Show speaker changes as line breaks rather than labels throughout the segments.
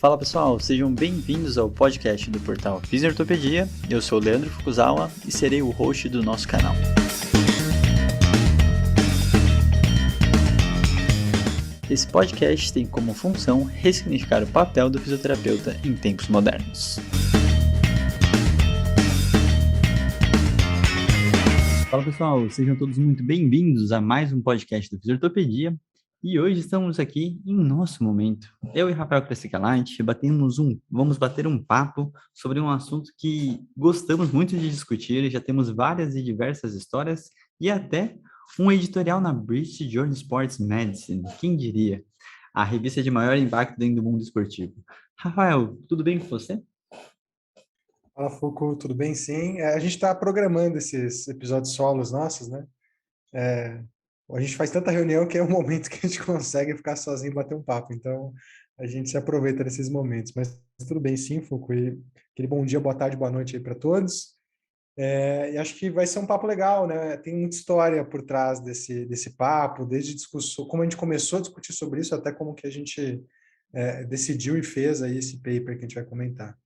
Fala pessoal, sejam bem-vindos ao podcast do portal Fisiortopedia. Eu sou o Leandro Fukuzawa e serei o host do nosso canal. Esse podcast tem como função ressignificar o papel do fisioterapeuta em tempos modernos. Fala pessoal, sejam todos muito bem-vindos a mais um podcast do Fisiortopedia. E hoje estamos aqui em nosso momento. Eu e Rafael Crescicalati vamos bater um papo sobre um assunto que gostamos muito de discutir, já temos várias e diversas histórias e até um editorial na British Journal Sports Medicine, quem diria? A revista de maior impacto dentro do mundo esportivo. Rafael, tudo bem com você?
Fala, Foucault, tudo bem? Sim. A gente está programando esses episódios solos nossos, né? A gente faz tanta reunião que é um momento que a gente consegue ficar sozinho e bater um papo. Então, a gente se aproveita desses momentos. Mas tudo bem, sim, Foucault. E aquele bom dia, boa tarde, boa noite aí para todos. E acho que vai ser um papo legal, né? Tem muita história por trás desse papo, desde discussão, como a gente começou a discutir sobre isso, até como que a gente decidiu e fez aí esse paper que a gente vai comentar.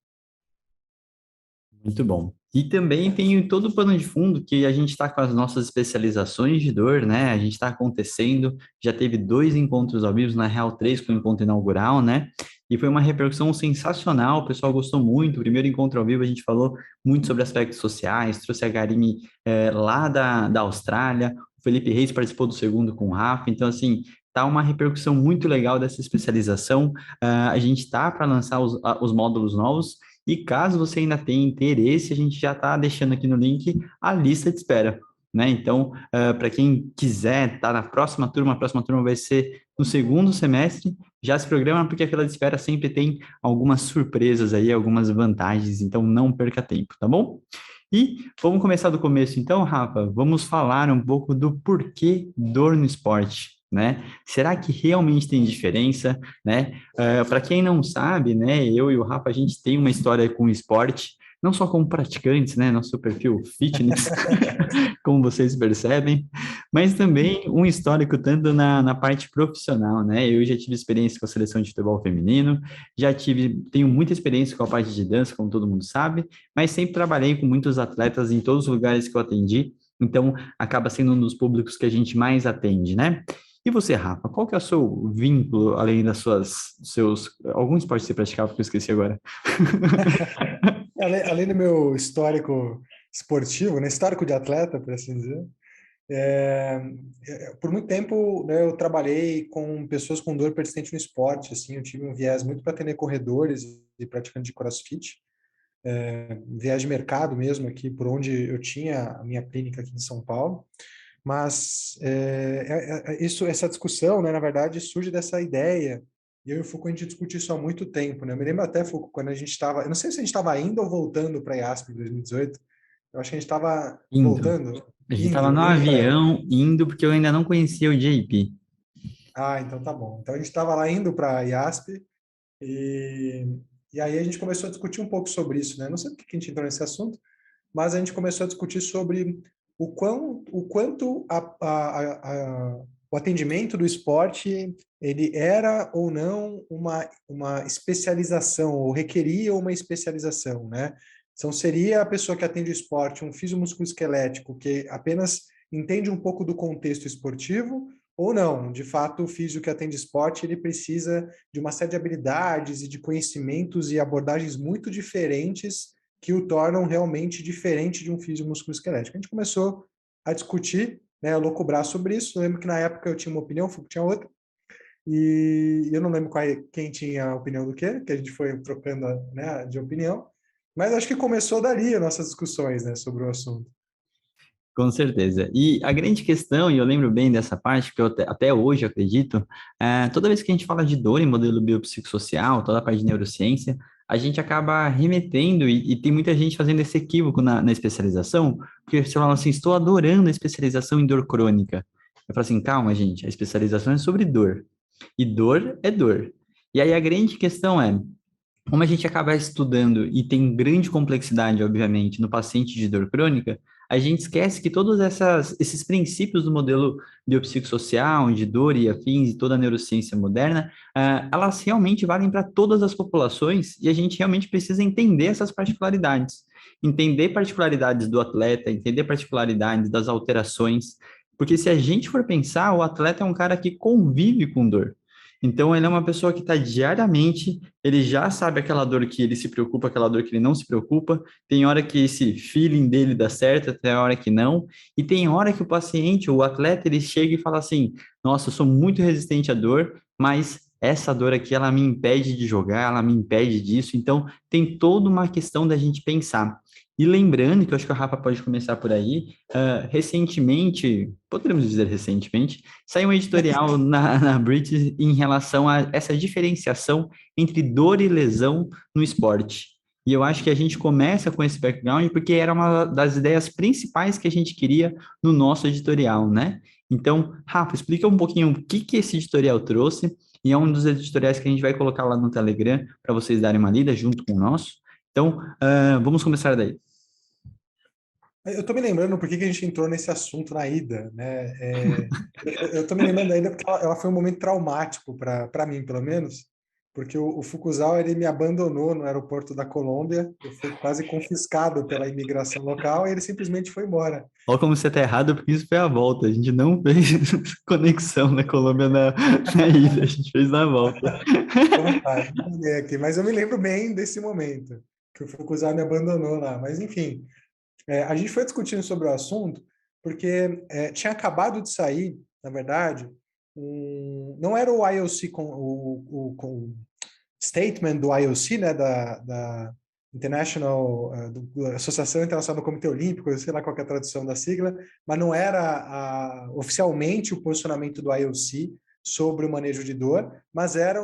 Muito bom. E também tem todo o pano de fundo que a gente está com as nossas especializações de dor, né? A gente está acontecendo, já teve 2 encontros ao vivo, na real 3 com o encontro inaugural, né? E foi uma repercussão sensacional, o pessoal gostou muito. O primeiro encontro ao vivo a gente falou muito sobre aspectos sociais, trouxe a Garime lá da Austrália, o Felipe Reis participou do segundo com o Rafa, então assim, tá uma repercussão muito legal dessa especialização. A gente está para lançar os módulos novos, e caso você ainda tenha interesse, a gente já está deixando aqui no link a lista de espera, né? Então, para quem quiser estar na próxima turma, a próxima turma vai ser no segundo semestre, já se programa, porque a fila de espera sempre tem algumas surpresas aí, algumas vantagens, então não perca tempo, tá bom? E vamos começar do começo, então, Rafa, vamos falar um pouco do porquê dor no esporte, né? Será que realmente tem diferença, né? Para quem não sabe, né, eu e o Rafa, a gente tem uma história com o esporte, não só como praticantes, né, nosso perfil fitness, como vocês percebem, mas também um histórico tanto na parte profissional, né? Eu já tive experiência com a seleção de futebol feminino, tenho muita experiência com a parte de dança, como todo mundo sabe, mas sempre trabalhei com muitos atletas em todos os lugares que eu atendi, então acaba sendo um dos públicos que a gente mais atende, né? E você, Rafa, qual que é o seu vínculo, além algum esporte você praticava, que eu esqueci agora?
Além do meu histórico esportivo, né, histórico de atleta, por assim dizer, é, por muito tempo, né, eu trabalhei com pessoas com dor persistente no esporte, assim, eu tive um viés muito para atender corredores e praticantes de CrossFit, um viés de mercado mesmo aqui, por onde eu tinha a minha clínica aqui em São Paulo, mas essa discussão, né, na verdade, surge dessa ideia. E eu e o Foucault, a gente discute isso há muito tempo, né? Eu me lembro até, Foucault, quando a gente estava... Eu não sei se a gente estava indo ou voltando para a IASP em 2018. Eu acho que a gente estava
Indo.
voltando,
A gente estava no
indo para ela.
avião, indo, porque eu ainda não conhecia o JP.
Ah, então tá bom. Então a gente estava lá indo para a IASP e, e aí a gente começou a discutir um pouco sobre isso, né? Não sei por que a gente entrou nesse assunto, mas a gente começou a discutir sobre o quanto o atendimento do esporte ele era ou não uma especialização, ou requeria uma especialização, né? Então, seria a pessoa que atende o esporte um físio-musculoesquelético que apenas entende um pouco do contexto esportivo, ou não, de fato, o físio que atende esporte, ele precisa de uma série de habilidades e de conhecimentos e abordagens muito diferentes que o tornam realmente diferente de um físio musculoesquelético. A gente começou a discutir, né, a lucubrar sobre isso. Eu lembro que na época eu tinha uma opinião, o Foucault tinha outra, e eu não lembro quem tinha a opinião do quê, que a gente foi trocando, né, de opinião, mas acho que começou dali as nossas discussões, né, sobre o assunto.
Com certeza. E a grande questão, e eu lembro bem dessa parte, que eu até hoje acredito, toda vez que a gente fala de dor em modelo biopsicossocial, toda a parte de neurociência, a gente acaba remetendo, e tem muita gente fazendo esse equívoco na especialização, porque você fala assim, estou adorando a especialização em dor crônica. Eu falo assim, calma, gente, a especialização é sobre dor, e dor é dor. E aí a grande questão é, como a gente acaba estudando e tem grande complexidade, obviamente, no paciente de dor crônica, a gente esquece que todos esses princípios do modelo biopsicossocial, de dor e afins, e toda a neurociência moderna, elas realmente valem para todas as populações e a gente realmente precisa entender essas particularidades. Entender particularidades do atleta, entender particularidades das alterações, porque se a gente for pensar, o atleta é um cara que convive com dor. Então, ele é uma pessoa que está diariamente, ele já sabe aquela dor que ele se preocupa, aquela dor que ele não se preocupa. Tem hora que esse feeling dele dá certo, tem hora que não. E tem hora que o paciente, o atleta, ele chega e fala assim: Nossa, eu sou muito resistente à dor, mas essa dor aqui, ela me impede de jogar, ela me impede disso. Então, tem toda uma questão da gente pensar. E lembrando, que eu acho que o Rafa pode começar por aí, recentemente, poderíamos dizer recentemente, saiu um editorial na British em relação a essa diferenciação entre dor e lesão no esporte. E eu acho que a gente começa com esse background porque era uma das ideias principais que a gente queria no nosso editorial, né? Então, Rafa, explica um pouquinho o que que esse editorial trouxe, e é um dos editoriais que a gente vai colocar lá no Telegram para vocês darem uma lida junto com o nosso. Então, vamos começar daí.
Eu tô me lembrando por que que a gente entrou nesse assunto na ida, né? Eu tô me lembrando da ida porque ela foi um momento traumático para mim, pelo menos, porque o Fukuzawa ele me abandonou no aeroporto da Colômbia, eu fui quase confiscado pela imigração local e ele simplesmente foi embora.
Olha como você está errado, porque isso foi a volta. A gente não fez conexão na Colômbia na ida, a gente fez na volta.
Então tá, eu entendi aqui, mas eu me lembro bem desse momento que o Fukuzawa me abandonou lá. Mas enfim, a gente foi discutindo sobre o assunto porque tinha acabado de sair, na verdade, não era o IOC com statement do IOC, né, da International, Associação Internacional do Comitê Olímpico, eu sei lá qual é a tradução da sigla, mas não era oficialmente o posicionamento do IOC sobre o manejo de dor, mas era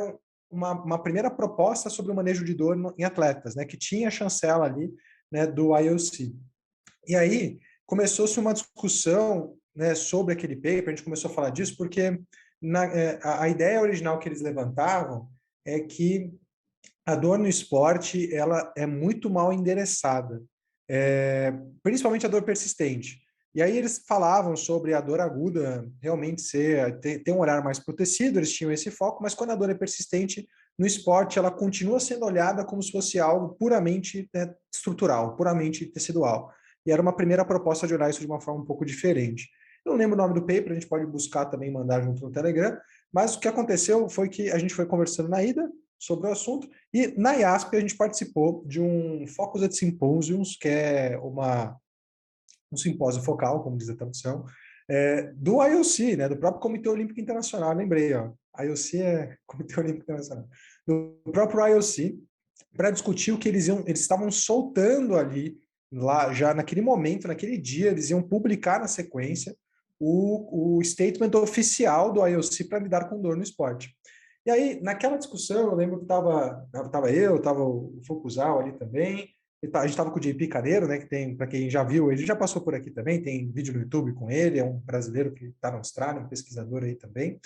uma primeira proposta sobre o manejo de dor em atletas, né, que tinha a chancela ali, né, do IOC. E aí começou-se uma discussão, né, sobre aquele paper, a gente começou a falar disso porque a ideia original que eles levantavam é que a dor no esporte ela é muito mal endereçada, principalmente a dor persistente. E aí eles falavam sobre a dor aguda realmente ter um olhar mais protegido, eles tinham esse foco, mas quando a dor é persistente no esporte, ela continua sendo olhada como se fosse algo puramente, né, estrutural, puramente tecidual. E era uma primeira proposta de olhar isso de uma forma um pouco diferente. Eu não lembro o nome do paper, a gente pode buscar também e mandar junto no Telegram, mas o que aconteceu foi que a gente foi conversando na ida sobre o assunto, e na IASP a gente participou de um Focus at Symposiums, que é um simpósio focal, como diz a tradução, do IOC, né, do próprio Comitê Olímpico Internacional, lembrei, ó, IOC é Comitê Olímpico Internacional, do próprio IOC, para discutir o que eles estavam soltando ali, lá já naquele momento, naquele dia, eles iam publicar na sequência o statement oficial do IOC para lidar com dor no esporte. E aí, naquela discussão, eu lembro que estava o Fukuzal ali também, a gente estava com o JP Caneiro, né, que tem, para quem já viu, ele já passou por aqui também, tem vídeo no YouTube com ele, é um brasileiro que está na Austrália, um pesquisador aí também.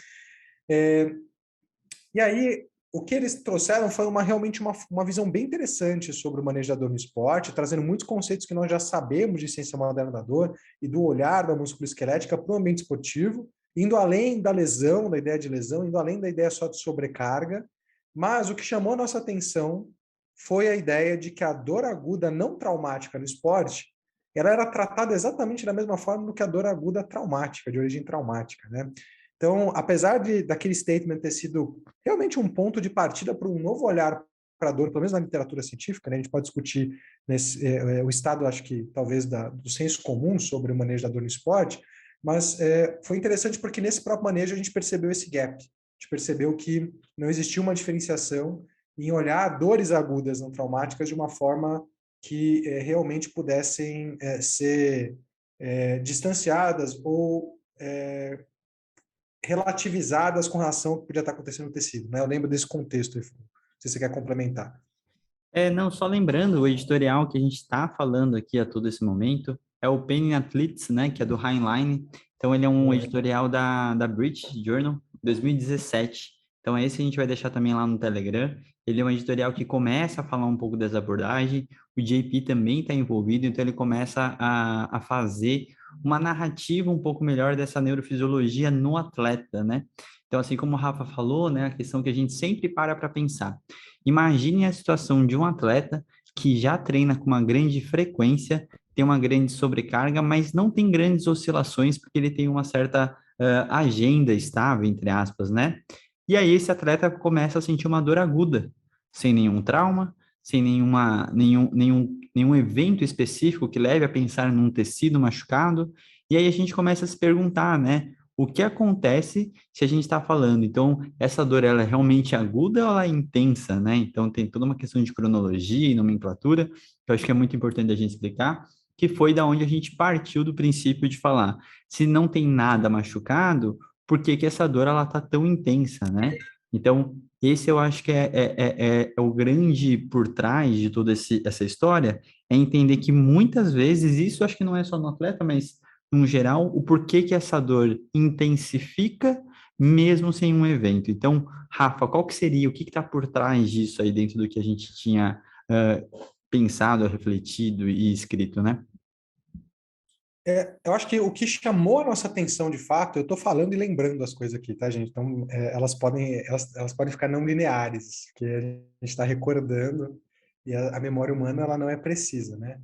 E aí, o que eles trouxeram foi realmente uma visão bem interessante sobre o manejo da dor no esporte, trazendo muitos conceitos que nós já sabemos de ciência moderna da dor e do olhar da musculoesquelética para o ambiente esportivo, indo além da lesão, da ideia de lesão, indo além da ideia só de sobrecarga. Mas o que chamou a nossa atenção foi a ideia de que a dor aguda não traumática no esporte, ela era tratada exatamente da mesma forma do que a dor aguda traumática, de origem traumática, né? Então, apesar daquele statement ter sido realmente um ponto de partida para um novo olhar para a dor, pelo menos na literatura científica, né? A gente pode discutir o estado, acho que talvez, do senso comum sobre o manejo da dor no esporte, mas foi interessante porque nesse próprio manejo a gente percebeu esse gap, a gente percebeu que não existia uma diferenciação em olhar dores agudas não traumáticas de uma forma que realmente pudessem ser distanciadas ou relativizadas com relação ao que podia estar acontecendo no tecido, né? Eu lembro desse contexto, se você quer complementar.
Não, só lembrando, o editorial que a gente está falando aqui a todo esse momento é o Penn Athletes, né, que é do Heinlein. Então, ele é um editorial da British Journal, 2017. Então, esse a gente vai deixar também lá no Telegram. Ele é um editorial que começa a falar um pouco dessa abordagem. O JP também está envolvido, então ele começa a fazer uma narrativa um pouco melhor dessa neurofisiologia no atleta, né? Então, assim como o Rafa falou, né, a questão que a gente sempre para pensar. Imagine a situação de um atleta que já treina com uma grande frequência, tem uma grande sobrecarga, mas não tem grandes oscilações, porque ele tem uma certa agenda estável, entre aspas, né? E aí esse atleta começa a sentir uma dor aguda, sem nenhum trauma, sem nenhum evento específico que leve a pensar num tecido machucado. E aí a gente começa a se perguntar, né? O que acontece se a gente está falando? Então, essa dor, ela é realmente aguda ou ela é intensa, né? Então, tem toda uma questão de cronologia e nomenclatura, que eu acho que é muito importante a gente explicar, que foi da onde a gente partiu do princípio de falar, se não tem nada machucado, por que que essa dor, ela tá tão intensa, né? Então, esse eu acho que é o grande por trás de toda essa história, é entender que muitas vezes, isso eu acho que não é só no atleta, mas no geral, o porquê que essa dor intensifica mesmo sem um evento. Então, Rafa, qual que seria, o que está por trás disso aí dentro do que a gente tinha pensado, refletido e escrito, né?
Eu acho que o que chamou a nossa atenção de fato, eu estou falando e lembrando as coisas aqui, tá, gente? Então, elas podem ficar não lineares, porque a gente está recordando e a memória humana ela não é precisa, né?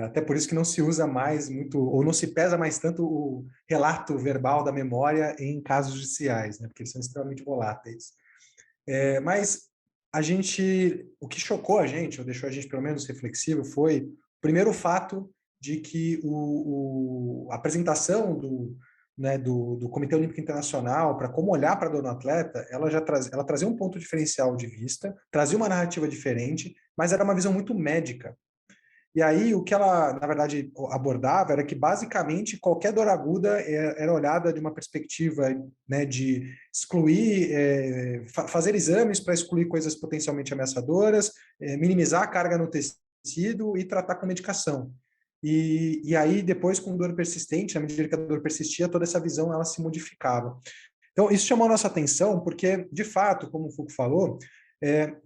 Até por isso que não se usa mais muito, ou não se pesa mais tanto o relato verbal da memória em casos judiciais, né? Porque eles são extremamente voláteis. Mas o que chocou a gente, ou deixou a gente pelo menos reflexivo, foi primeiro o fato de que a apresentação do Comitê Olímpico Internacional para como olhar para a dor no atleta, ela trazia um ponto diferencial de vista, trazia uma narrativa diferente, mas era uma visão muito médica. E aí, o que ela, na verdade, abordava era que, basicamente, qualquer dor aguda era olhada de uma perspectiva, né, de excluir, fazer exames para excluir coisas potencialmente ameaçadoras, minimizar a carga no tecido e tratar com medicação. E aí, depois, com dor persistente, à medida que a dor persistia, toda essa visão ela se modificava. Então, isso chamou a nossa atenção porque, de fato, como o Foucault falou,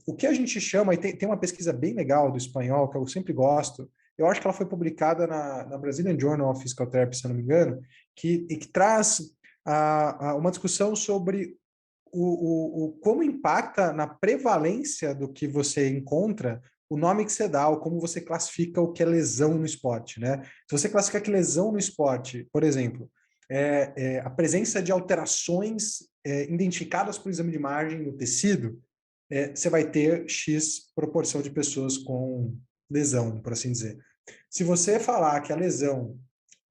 o que a gente chama, e tem uma pesquisa bem legal do espanhol, que eu sempre gosto, eu acho que ela foi publicada na Brazilian Journal of Physical Therapy, se eu não me engano, que traz uma discussão sobre como impacta na prevalência do que você encontra o nome que você dá, ou como você classifica o que é lesão no esporte, né? Se você classifica que lesão no esporte, por exemplo, a presença de alterações identificadas por exame de imagem no tecido, você vai ter X proporção de pessoas com lesão, por assim dizer. Se você falar que a lesão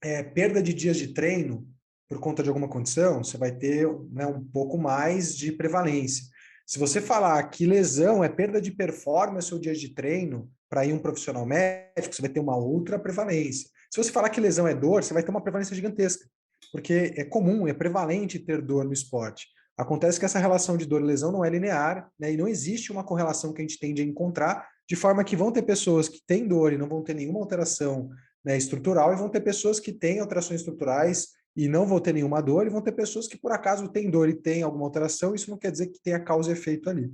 é perda de dias de treino por conta de alguma condição, você vai ter, né, um pouco mais de prevalência. Se você falar que lesão é perda de performance ou dias de treino para ir um profissional médico, você vai ter uma outra prevalência. Se você falar que lesão é dor, você vai ter uma prevalência gigantesca, porque é comum, é prevalente ter dor no esporte. Acontece que essa relação de dor e lesão não é linear, né, e não existe uma correlação que a gente tende a encontrar, de forma que vão ter pessoas que têm dor e não vão ter nenhuma alteração, né, estrutural, e vão ter pessoas que têm alterações estruturais e não vão ter nenhuma dor, e vão ter pessoas que por acaso têm dor e têm alguma alteração, isso não quer dizer que tenha causa e efeito ali.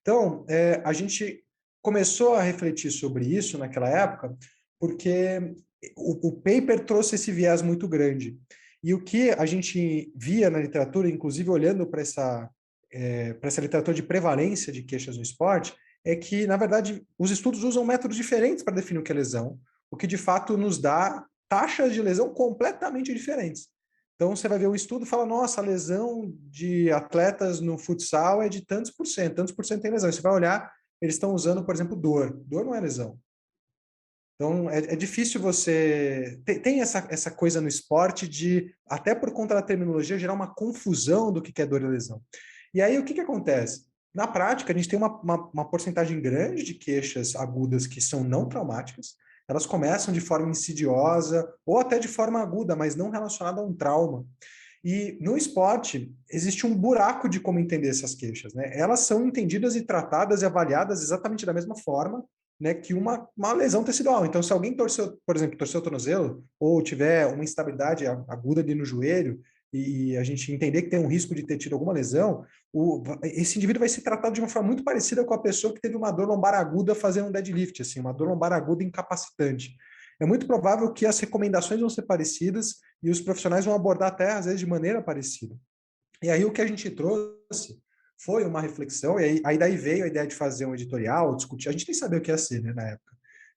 Então, a gente começou a refletir sobre isso naquela época, porque o paper trouxe esse viés muito grande. E o que a gente via na literatura, inclusive olhando para essa literatura de prevalência de queixas no esporte, é que, na verdade, os estudos usam métodos diferentes para definir o que é lesão, o que de fato nos dá taxas de lesão completamente diferentes. Então, você vai ver um estudo e fala, nossa, a lesão de atletas no futsal é de tantos por cento tem lesão. E você vai olhar, eles estão usando, por exemplo, dor. Dor não é lesão. Então, é difícil você... Tem essa coisa no esporte de, até por conta da terminologia, gerar uma confusão do que é dor e lesão. E aí, o que acontece? Na prática, a gente tem uma porcentagem grande de queixas agudas que são não traumáticas. Elas começam de forma insidiosa ou até de forma aguda, mas não relacionada a um trauma. E no esporte, existe um buraco de como entender essas queixas, né? Elas são entendidas e tratadas e avaliadas exatamente da mesma forma, né, que uma lesão tecidual. Então, se alguém torceu, por exemplo, torceu o tornozelo ou tiver uma instabilidade aguda ali no joelho e a gente entender que tem um risco de ter tido alguma lesão, esse indivíduo vai ser tratado de uma forma muito parecida com a pessoa que teve uma dor lombar aguda fazendo um deadlift, assim, uma dor lombar aguda incapacitante. É muito provável que as recomendações vão ser parecidas e os profissionais vão abordar até, às vezes, de maneira parecida. E aí o que a gente trouxe foi uma reflexão, e aí daí veio a ideia de fazer um editorial, discutir, a gente nem sabia o que ia ser, né, na época.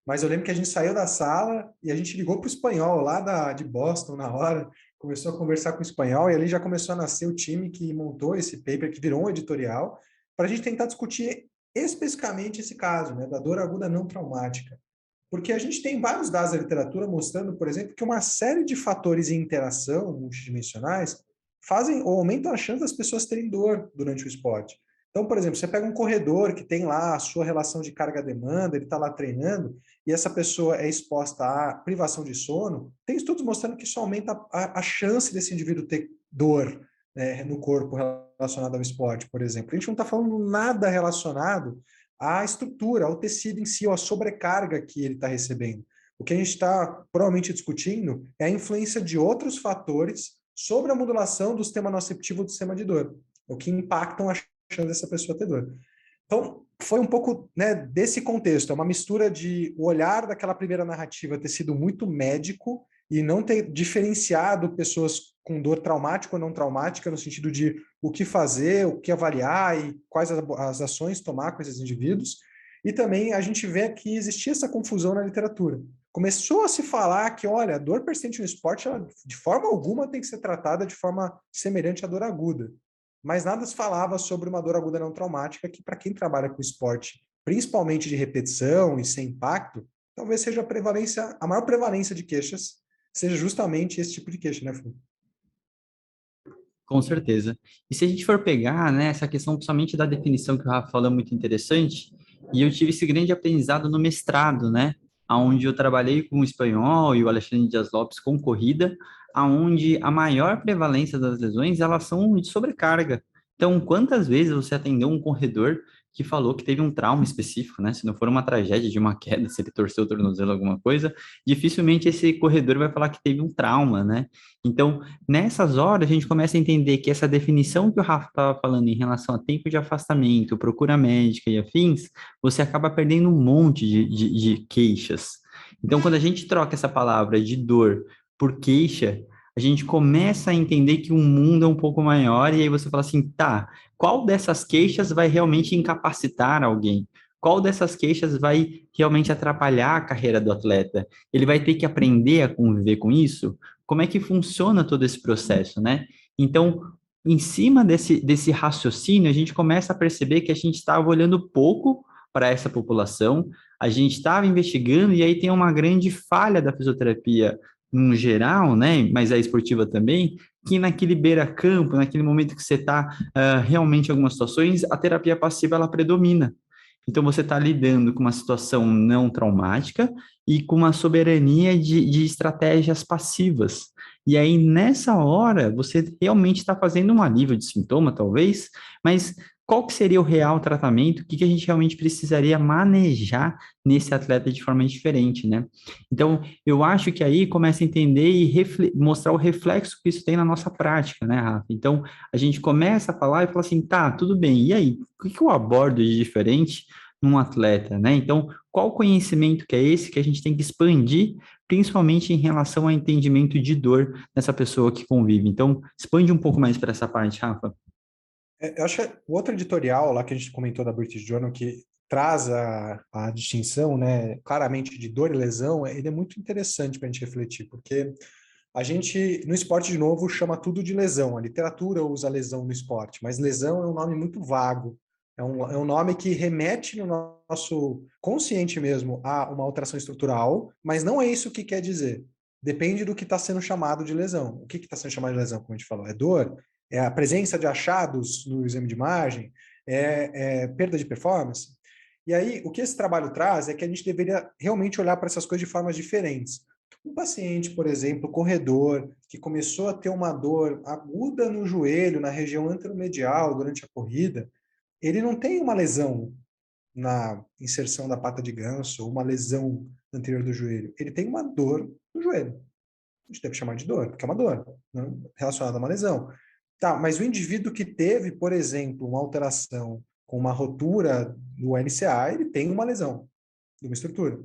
Mas eu lembro que a gente saiu da sala e a gente ligou para o espanhol lá de Boston na hora, começou a conversar com o espanhol e ali já começou a nascer o time que montou esse paper, que virou um editorial, para a gente tentar discutir especificamente esse caso, né, da dor aguda não traumática. Porque a gente tem vários dados da literatura mostrando, por exemplo, que uma série de fatores em interação multidimensionais fazem ou aumentam a chance das pessoas terem dor durante o esporte. Então, por exemplo, você pega um corredor que tem lá a sua relação de carga-demanda, ele está lá treinando, e essa pessoa é exposta à privação de sono, tem estudos mostrando que isso aumenta a chance desse indivíduo ter dor, né, no corpo relacionado ao esporte, por exemplo. A gente não está falando nada relacionado à estrutura, ao tecido em si, ou à sobrecarga que ele está recebendo. O que a gente está provavelmente discutindo é a influência de outros fatores sobre a modulação do sistema nociceptivo do sistema de dor, o que impactam a chance dessa pessoa ter dor. Então, foi um pouco, né, desse contexto, é uma mistura de o olhar daquela primeira narrativa ter sido muito médico e não ter diferenciado pessoas com dor traumática ou não traumática, no sentido de o que fazer, o que avaliar e quais as ações tomar com esses indivíduos. E também a gente vê que existia essa confusão na literatura. Começou a se falar que, olha, a dor persistente no esporte, ela, de forma alguma, tem que ser tratada de forma semelhante à dor aguda. Mas nada se falava sobre uma dor aguda não traumática, que para quem trabalha com esporte, principalmente de repetição e sem impacto, talvez seja a maior prevalência de queixas, seja justamente esse tipo de queixa, né, Felipe?
Com certeza. E se a gente for pegar, né, essa questão principalmente da definição que o Rafa falou é muito interessante, e eu tive esse grande aprendizado no mestrado, né, aonde eu trabalhei com o espanhol e o Alexandre Dias Lopes com corrida, aonde a maior prevalência das lesões, elas são de sobrecarga. Então, quantas vezes você atendeu um corredor que falou que teve um trauma específico, né? Se não for uma tragédia de uma queda, se ele torceu o tornozelo, alguma coisa, dificilmente esse corredor vai falar que teve um trauma, né? Então, nessas horas, a gente começa a entender que essa definição que o Rafa estava falando em relação a tempo de afastamento, procura médica e afins, você acaba perdendo um monte de queixas. Então, quando a gente troca essa palavra de dor por queixa, a gente começa a entender que o mundo é um pouco maior, e aí você fala assim, tá, qual dessas queixas vai realmente incapacitar alguém? Qual dessas queixas vai realmente atrapalhar a carreira do atleta? Ele vai ter que aprender a conviver com isso? Como é que funciona todo esse processo, né? Então, em cima desse raciocínio, a gente começa a perceber que a gente estava olhando pouco para essa população, a gente estava investigando, e aí tem uma grande falha da fisioterapia no geral, né? Mas a esportiva também, que naquele beira-campo, naquele momento que você está realmente em algumas situações, a terapia passiva ela predomina. Então, você está lidando com uma situação não traumática e com uma soberania de estratégias passivas. E aí, nessa hora, você realmente está fazendo um alívio de sintoma, talvez, mas qual que seria o real tratamento? O que que a gente realmente precisaria manejar nesse atleta de forma diferente, né? Então, eu acho que aí começa a entender e mostrar o reflexo que isso tem na nossa prática, né, Rafa? Então, a gente começa a falar e fala assim, tá, tudo bem, e aí? O que que eu abordo de diferente num atleta, né? Então, qual conhecimento que é esse que a gente tem que expandir, principalmente em relação ao entendimento de dor dessa pessoa que convive? Então, expande um pouco mais para essa parte, Rafa.
Eu acho que o outro editorial lá que a gente comentou da British Journal, que traz a distinção, né, claramente de dor e lesão, ele é muito interessante para a gente refletir, porque a gente, no esporte, de novo, chama tudo de lesão. A literatura usa lesão no esporte, mas lesão é um nome muito vago. É um nome que remete no nosso consciente mesmo a uma alteração estrutural, mas não é isso que quer dizer. Depende do que está sendo chamado de lesão. O que está sendo chamado de lesão, como a gente falou? É dor? É a presença de achados no exame de imagem? É perda de performance? E aí, o que esse trabalho traz é que a gente deveria realmente olhar para essas coisas de formas diferentes. Um paciente, por exemplo, corredor, que começou a ter uma dor aguda no joelho, na região anteromedial durante a corrida, ele não tem uma lesão na inserção da pata de ganso ou uma lesão anterior do joelho. Ele tem uma dor no joelho. a gente deve chamar de dor, porque é uma dor, né, relacionada a uma lesão. Tá, mas o indivíduo que teve, por exemplo, uma alteração com uma rotura do NCA, ele tem uma lesão de uma estrutura.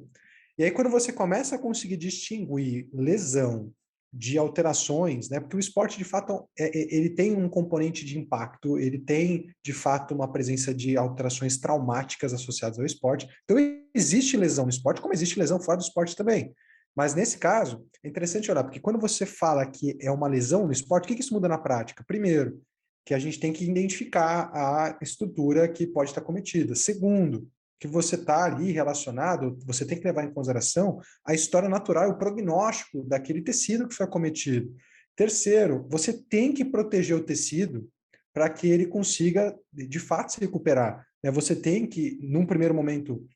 E aí, quando você começa a conseguir distinguir lesão de alterações, né? Porque o esporte, de fato, ele tem um componente de impacto, ele tem, de fato, uma presença de alterações traumáticas associadas ao esporte. Então, existe lesão no esporte, como existe lesão fora do esporte também. Mas, nesse caso, é interessante olhar, porque quando você fala que é uma lesão no esporte, o que isso muda na prática? Primeiro, que a gente tem que identificar a estrutura que pode estar cometida. Segundo, que você está ali relacionado, você tem que levar em consideração a história natural e o prognóstico daquele tecido que foi acometido. Terceiro, você tem que proteger o tecido para que ele consiga, de fato, se recuperar. Você tem que, num primeiro momento,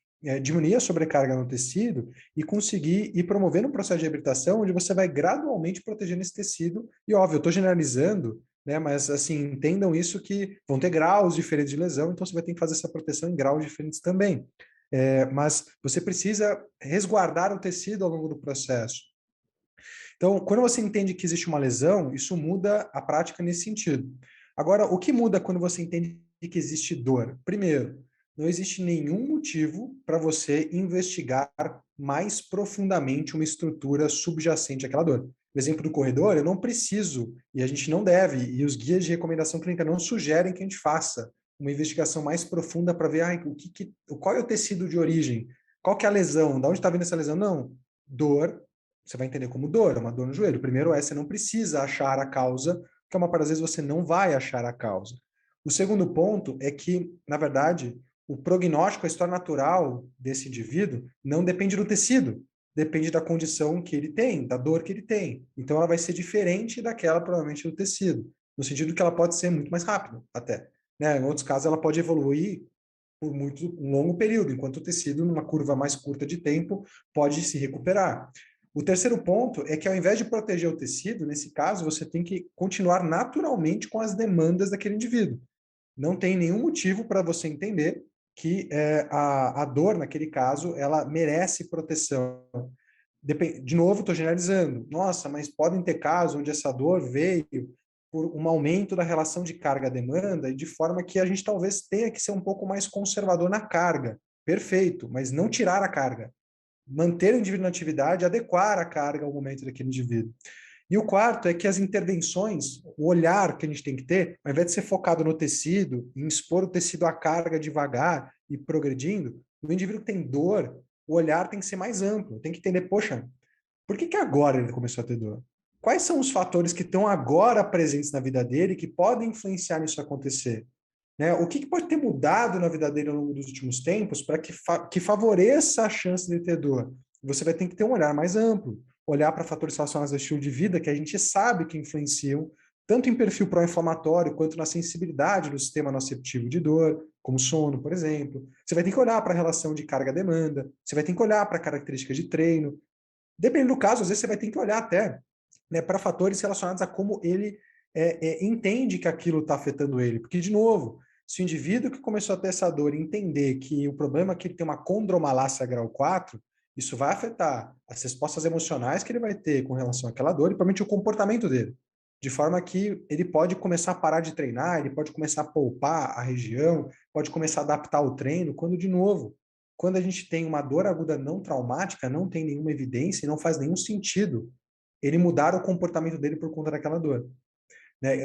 diminuir a sobrecarga no tecido e conseguir ir promovendo um processo de reabilitação onde você vai gradualmente protegendo esse tecido. E, óbvio, eu estou generalizando, né? Mas, assim, entendam isso que vão ter graus diferentes de lesão, então você vai ter que fazer essa proteção em graus diferentes também. Mas você precisa resguardar o tecido ao longo do processo. Então, quando você entende que existe uma lesão, isso muda a prática nesse sentido. Agora, o que muda quando você entende que existe dor? Primeiro, não existe nenhum motivo para você investigar mais profundamente uma estrutura subjacente àquela dor. No exemplo do corredor, eu não preciso, e a gente não deve, e os guias de recomendação clínica não sugerem que a gente faça uma investigação mais profunda para ver qual é o tecido de origem, qual que é a lesão, de onde está vindo essa lesão. Não, dor, você vai entender como dor, uma dor no joelho. Primeiro você não precisa achar a causa, porque uma parte das vezes você não vai achar a causa. O segundo ponto é que, na verdade, o prognóstico, a história natural desse indivíduo não depende do tecido, depende da condição que ele tem, da dor que ele tem. Então ela vai ser diferente daquela, provavelmente, do tecido, no sentido que ela pode ser muito mais rápida, até. Né? Em outros casos, ela pode evoluir por um longo período, enquanto o tecido, numa curva mais curta de tempo, pode se recuperar. O terceiro ponto é que, ao invés de proteger o tecido, nesse caso, você tem que continuar naturalmente com as demandas daquele indivíduo. Não tem nenhum motivo para você entender que a dor, naquele caso, ela merece proteção. De novo, estou generalizando. Nossa, mas podem ter casos onde essa dor veio por um aumento da relação de carga-demanda, e de forma que a gente talvez tenha que ser um pouco mais conservador na carga. Perfeito, mas não tirar a carga. Manter o indivíduo na atividade, adequar a carga ao momento daquele indivíduo. E o quarto é que as intervenções, o olhar que a gente tem que ter, ao invés de ser focado no tecido, em expor o tecido à carga devagar e progredindo, no indivíduo que tem dor, o olhar tem que ser mais amplo, tem que entender, poxa, por que agora ele começou a ter dor? Quais são os fatores que estão agora presentes na vida dele que podem influenciar nisso acontecer? Né? O que pode ter mudado na vida dele ao longo dos últimos tempos para que favoreça a chance de ter dor? Você vai ter que ter um olhar mais amplo, olhar para fatores relacionados ao estilo de vida que a gente sabe que influenciam tanto em perfil pró-inflamatório quanto na sensibilidade do sistema nociceptivo de dor, como sono, por exemplo. Você vai ter que olhar para a relação de carga-demanda, você vai ter que olhar para características de treino. Dependendo do caso, às vezes você vai ter que olhar até, né, para fatores relacionados a como ele entende que aquilo está afetando ele. Porque, de novo, se o indivíduo que começou a ter essa dor entender que o problema é que ele tem uma condromalácia grau 4, isso vai afetar as respostas emocionais que ele vai ter com relação àquela dor e, provavelmente, o comportamento dele. De forma que ele pode começar a parar de treinar, ele pode começar a poupar a região, pode começar a adaptar o treino, quando, de novo, quando a gente tem uma dor aguda não traumática, não tem nenhuma evidência e não faz nenhum sentido ele mudar o comportamento dele por conta daquela dor. Né?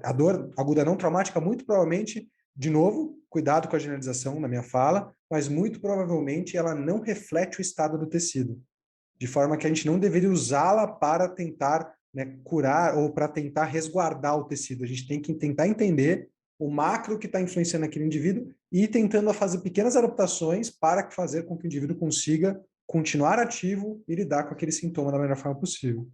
A dor aguda não traumática, muito provavelmente, de novo, cuidado com a generalização na minha fala, mas muito provavelmente ela não reflete o estado do tecido, de forma que a gente não deveria usá-la para tentar, né, curar ou para tentar resguardar o tecido. A gente tem que tentar entender o macro que está influenciando aquele indivíduo e ir tentando fazer pequenas adaptações para fazer com que o indivíduo consiga continuar ativo e lidar com aquele sintoma da melhor forma possível.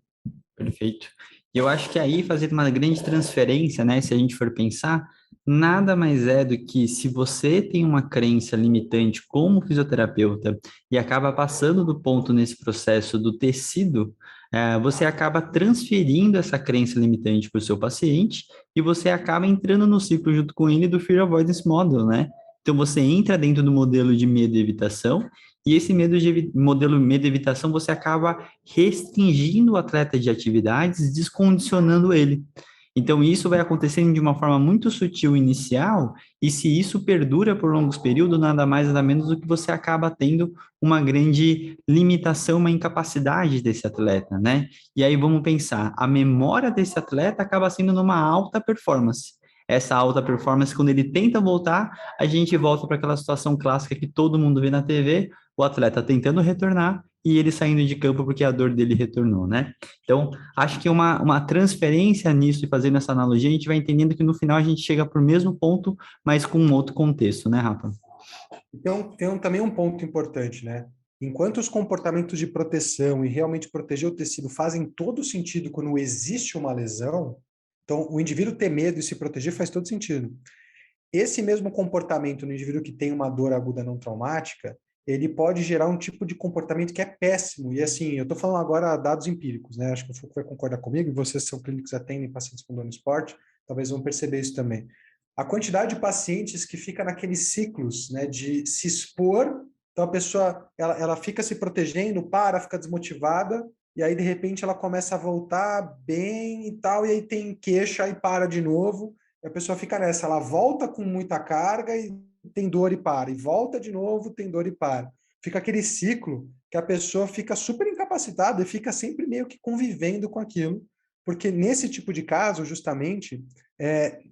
Perfeito. E eu acho que aí fazer uma grande transferência, né, se a gente for pensar, nada mais é do que se você tem uma crença limitante como fisioterapeuta e acaba passando do ponto nesse processo do tecido, você acaba transferindo essa crença limitante para o seu paciente e você acaba entrando no ciclo junto com ele do Fear Avoidance Model, né? Então você entra dentro do modelo de medo e evitação E esse modelo medo de evitação, você acaba restringindo o atleta de atividades, descondicionando ele. Então, isso vai acontecendo de uma forma muito sutil inicial, e se isso perdura por longos períodos, nada mais nada menos do que você acaba tendo uma grande limitação, uma incapacidade desse atleta, né? E aí vamos pensar, a memória desse atleta acaba sendo numa alta performance. Essa alta performance, quando ele tenta voltar, a gente volta para aquela situação clássica que todo mundo vê na TV, o atleta tentando retornar e ele saindo de campo porque a dor dele retornou, né? Então, acho que uma transferência nisso e fazendo essa analogia, a gente vai entendendo que no final a gente chega para o mesmo ponto, mas com um outro contexto, né, Rafa?
Então, também um ponto importante, né? Enquanto os comportamentos de proteção e realmente proteger o tecido fazem todo sentido quando existe uma lesão, então o indivíduo ter medo e se proteger faz todo sentido. Esse mesmo comportamento no indivíduo que tem uma dor aguda não traumática, ele pode gerar um tipo de comportamento que é péssimo. E assim, eu estou falando agora dados empíricos, né? Acho que o Foucault vai concordar comigo, e vocês são clínicos que atendem pacientes com dor no esporte, talvez vão perceber isso também. A quantidade de pacientes que fica naqueles ciclos, né, de se expor, então a pessoa ela fica se protegendo, fica desmotivada, e aí de repente ela começa a voltar bem e tal, e aí tem queixa e para de novo, e a pessoa fica nessa, ela volta com muita carga e tem dor e para, e volta de novo, tem dor e para. Fica aquele ciclo que a pessoa fica super incapacitada e fica sempre meio que convivendo com aquilo, porque nesse tipo de caso, justamente,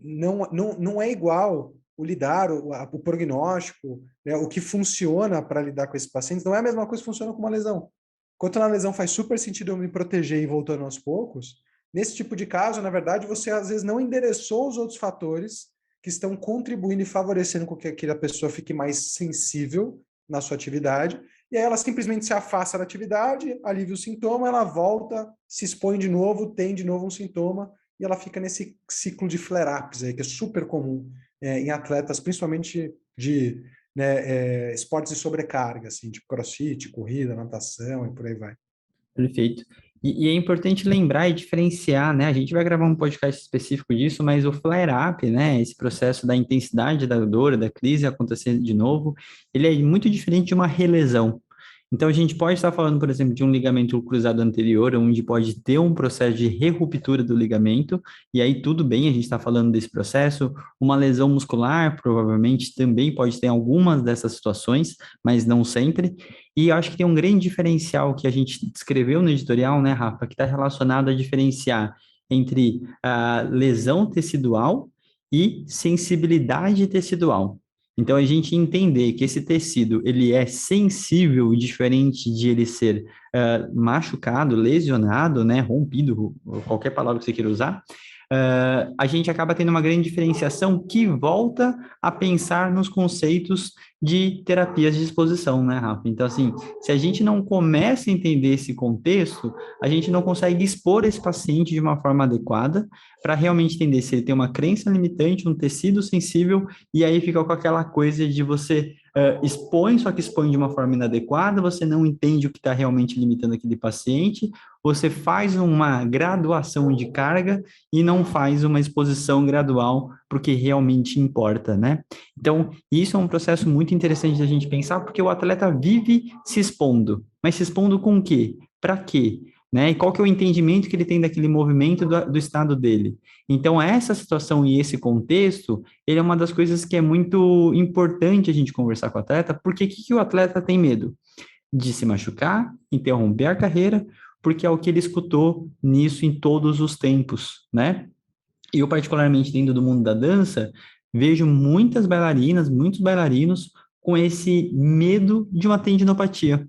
não é igual o prognóstico, né, o que funciona para lidar com esses pacientes, não é a mesma coisa que funciona com uma lesão. Enquanto na lesão faz super sentido eu me proteger e voltando aos poucos, nesse tipo de caso, na verdade, você às vezes não endereçou os outros fatores que estão contribuindo e favorecendo com que aquela pessoa fique mais sensível na sua atividade, e aí ela simplesmente se afasta da atividade, alivia o sintoma, ela volta, se expõe de novo, tem de novo um sintoma, e ela fica nesse ciclo de flare-ups aí, que é super comum em atletas, principalmente de esportes de sobrecarga, assim, tipo crossfit, corrida, natação e por aí vai.
Perfeito. E é importante lembrar e diferenciar, né? A gente vai gravar um podcast específico disso, mas o flare-up, né? Esse processo da intensidade da dor, da crise acontecer de novo, ele é muito diferente de uma relesão. Então, a gente pode estar falando, por exemplo, de um ligamento cruzado anterior, onde pode ter um processo de reruptura do ligamento, e aí tudo bem, a gente está falando desse processo. Uma lesão muscular, provavelmente, também pode ter algumas dessas situações, mas não sempre. E eu acho que tem um grande diferencial que a gente descreveu no editorial, né, Rafa, que está relacionado a diferenciar entre a lesão tecidual e sensibilidade tecidual. Então, a gente entender que esse tecido, ele é sensível, diferente de ele ser machucado, lesionado, né, rompido, qualquer palavra que você queira usar, a gente acaba tendo uma grande diferenciação que volta a pensar nos conceitos de terapias de exposição, né, Rafa? Então, assim, se a gente não começa a entender esse contexto, a gente não consegue expor esse paciente de uma forma adequada para realmente entender se ele tem uma crença limitante, um tecido sensível, e aí fica com aquela coisa de você expõe, só que expõe de uma forma inadequada, você não entende o que está realmente limitando aquele paciente, você faz uma graduação de carga e não faz uma exposição gradual para o que realmente importa, né? Então, isso é um processo muito interessante da gente pensar, porque o atleta vive se expondo, mas se expondo com o quê? Para quê? Né? E qual que é o entendimento que ele tem daquele movimento do estado dele? Então, essa situação e esse contexto, ele é uma das coisas que é muito importante a gente conversar com o atleta, porque o que o atleta tem medo? De se machucar, interromper a carreira, porque é o que ele escutou nisso em todos os tempos, né? Eu, particularmente, dentro do mundo da dança, vejo muitas bailarinas, muitos bailarinos com esse medo de uma tendinopatia.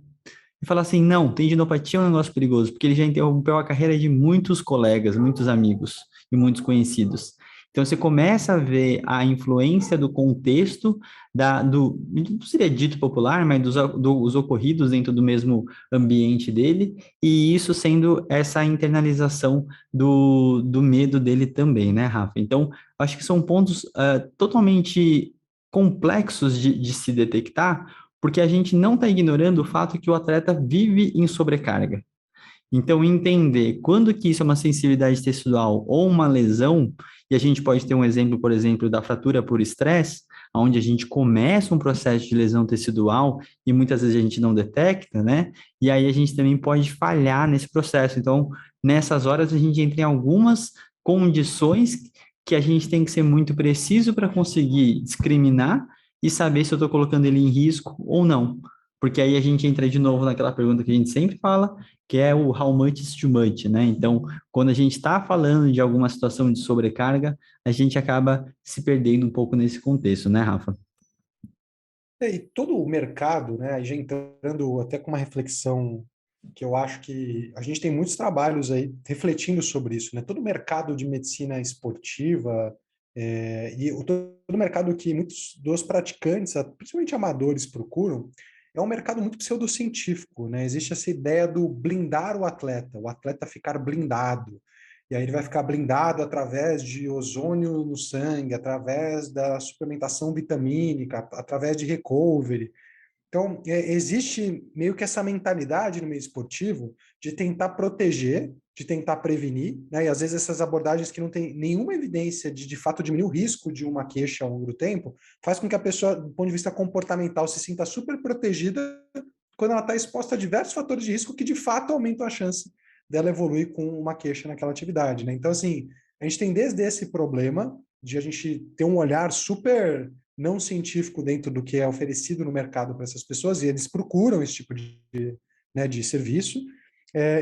E falar assim, não, tendinopatia é um negócio perigoso, porque ele já interrompeu a carreira de muitos colegas, muitos amigos e muitos conhecidos. Então, você começa a ver a influência do contexto, não seria dito popular, mas dos ocorridos dentro do mesmo ambiente dele, e isso sendo essa internalização do medo dele também, né, Rafa? Então, acho que são pontos totalmente complexos de se detectar, porque a gente não está ignorando o fato que o atleta vive em sobrecarga. Então, entender quando que isso é uma sensibilidade tecidual ou uma lesão, e a gente pode ter um exemplo, por exemplo, da fratura por estresse, onde a gente começa um processo de lesão tecidual e muitas vezes a gente não detecta, né? E aí a gente também pode falhar nesse processo. Então, nessas horas a gente entra em algumas condições que a gente tem que ser muito preciso para conseguir discriminar e saber se eu estou colocando ele em risco ou não. Porque aí a gente entra de novo naquela pergunta que a gente sempre fala, que é o how much is too much, né? Então, quando a gente está falando de alguma situação de sobrecarga, a gente acaba se perdendo um pouco nesse contexto, né, Rafa?
E todo o mercado, né, já entrando até com uma reflexão que eu acho que a gente tem muitos trabalhos aí refletindo sobre isso, né? Todo o mercado de medicina esportiva todo o mercado que muitos dos praticantes, principalmente amadores, procuram, é um mercado muito pseudocientífico, né? Existe essa ideia do blindar o atleta ficar blindado. E aí ele vai ficar blindado através de ozônio no sangue, através da suplementação vitamínica, através de recovery. Então, existe meio que essa mentalidade no meio esportivo de tentar proteger, de tentar prevenir, né? E às vezes essas abordagens que não têm nenhuma evidência de fato diminuir o risco de uma queixa ao longo do tempo, faz com que a pessoa, do ponto de vista comportamental, se sinta super protegida quando ela está exposta a diversos fatores de risco que de fato aumentam a chance dela evoluir com uma queixa naquela atividade, né? Então, assim, a gente tem desde esse problema de a gente ter um olhar super não científico dentro do que é oferecido no mercado para essas pessoas, e eles procuram esse tipo né, de serviço,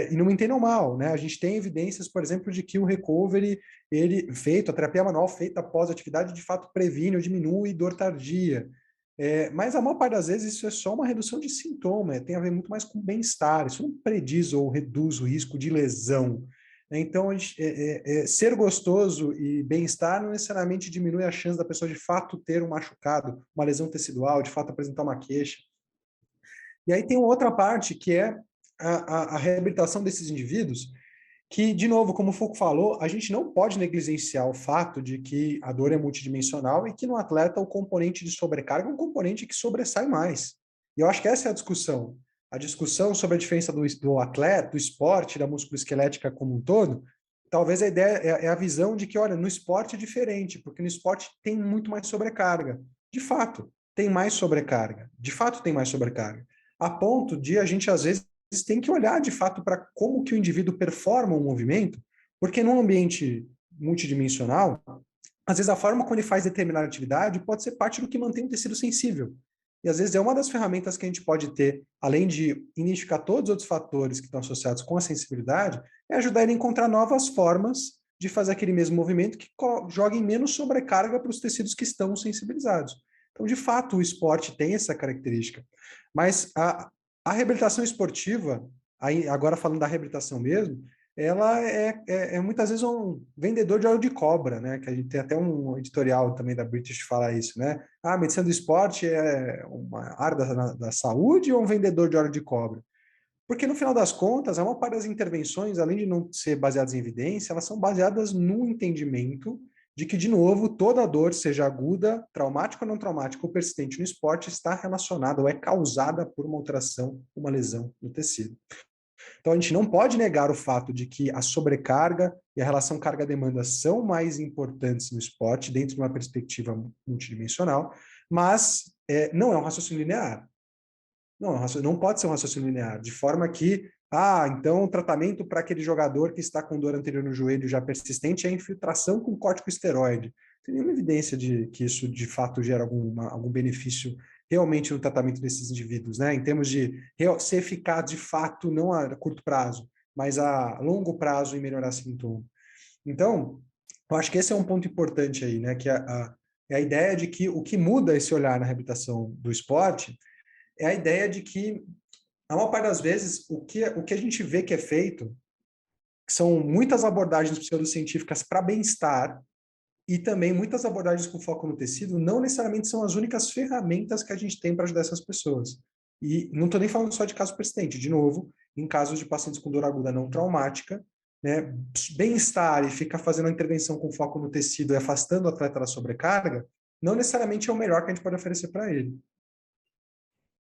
e não me entendam mal, né? A gente tem evidências, por exemplo, de que o recovery, a terapia manual feita após a atividade, de fato previne ou diminui dor tardia. Mas a maior parte das vezes isso é só uma redução de sintoma, tem a ver muito mais com bem-estar, isso não prediz ou reduz o risco de lesão. Então, ser gostoso e bem-estar não necessariamente diminui a chance da pessoa de fato ter um machucado, uma lesão tecidual, de fato apresentar uma queixa. E aí tem outra parte que é a reabilitação desses indivíduos, que, de novo, como o Foucault falou, a gente não pode negligenciar o fato de que a dor é multidimensional e que no atleta o componente de sobrecarga é um componente que sobressai mais. E eu acho que essa é a discussão. A discussão sobre a diferença do atleta, do esporte, da musculoesquelética como um todo, talvez a ideia é a visão de que, olha, no esporte é diferente, porque no esporte tem muito mais sobrecarga. De fato, tem mais sobrecarga. De fato, tem mais sobrecarga. A ponto de a gente, às vezes, tem que olhar de fato para como que o indivíduo performa um movimento, porque num ambiente multidimensional, às vezes a forma como ele faz determinada atividade pode ser parte do que mantém o tecido sensível. E às vezes é uma das ferramentas que a gente pode ter, além de identificar todos os outros fatores que estão associados com a sensibilidade, é ajudar ele a encontrar novas formas de fazer aquele mesmo movimento que joguem menos sobrecarga para os tecidos que estão sensibilizados. Então, de fato, o esporte tem essa característica. Mas a reabilitação esportiva, aí, agora falando da reabilitação mesmo, ela é muitas vezes um vendedor de óleo de cobra, né? Que a gente tem até um editorial também da British que fala isso, né? Ah, a medicina do esporte é uma área da saúde ou um vendedor de óleo de cobra? Porque no final das contas, a maior parte das intervenções, além de não ser baseadas em evidência, elas são baseadas no entendimento de que, de novo, toda dor, seja aguda, traumática ou não traumática ou persistente no esporte, está relacionada ou é causada por uma alteração, uma lesão no tecido. Então, a gente não pode negar o fato de que a sobrecarga e a relação carga-demanda são mais importantes no esporte, dentro de uma perspectiva multidimensional, mas não é um raciocínio linear. Não, não pode ser um raciocínio linear, de forma que, então o tratamento para aquele jogador que está com dor anterior no joelho já persistente é infiltração com corticosteroide. Não tem nenhuma evidência de que isso de fato gera algum benefício realmente no tratamento desses indivíduos, né? Em termos de ser eficaz de fato, não a curto prazo, mas a longo prazo em melhorar sintoma. Então, eu acho que esse é um ponto importante aí, né? Que é a ideia de que o que muda esse olhar na reabilitação do esporte é a ideia de que, a maior parte das vezes, o que a gente vê que é feito são muitas abordagens pseudocientíficas para bem-estar e também muitas abordagens com foco no tecido não necessariamente são as únicas ferramentas que a gente tem para ajudar essas pessoas. E não estou nem falando só de caso persistente, de novo, em casos de pacientes com dor aguda não traumática, né, bem-estar e ficar fazendo a intervenção com foco no tecido e afastando o atleta da sobrecarga, não necessariamente é o melhor que a gente pode oferecer para ele.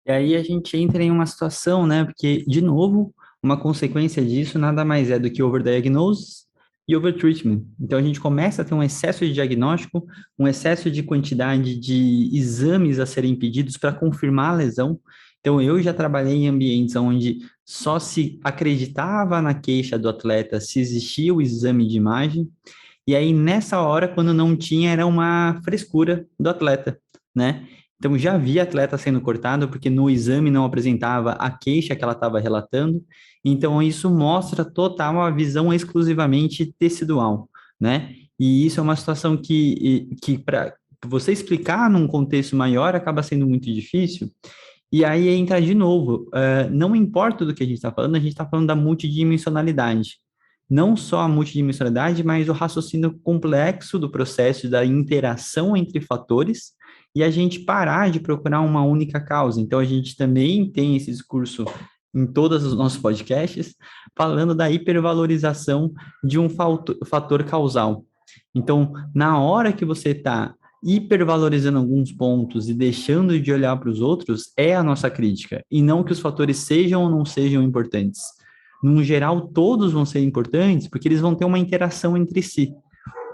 E aí a gente entra em uma situação, né? Porque, de novo, uma consequência disso nada mais é do que overdiagnose e overtreatment. Então, a gente começa a ter um excesso de diagnóstico, um excesso de quantidade de exames a serem pedidos para confirmar a lesão. Então, eu já trabalhei em ambientes onde só se acreditava na queixa do atleta se existia o exame de imagem, e aí, nessa hora, quando não tinha, era uma frescura do atleta, né? Então, já havia atleta sendo cortado porque no exame não apresentava a queixa que ela estava relatando. Então, isso mostra total uma visão exclusivamente tecidual, né? E isso é uma situação que para você explicar num contexto maior, acaba sendo muito difícil. E aí entra de novo, não importa do que a gente está falando da multidimensionalidade. Não só a multidimensionalidade, mas o raciocínio complexo do processo da interação entre fatores e a gente parar de procurar uma única causa. Então, a gente também tem esse discurso em todos os nossos podcasts, falando da hipervalorização de um fator causal. Então, na hora que você está hipervalorizando alguns pontos e deixando de olhar para os outros, é a nossa crítica, e não que os fatores sejam ou não sejam importantes. No geral, todos vão ser importantes porque eles vão ter uma interação entre si.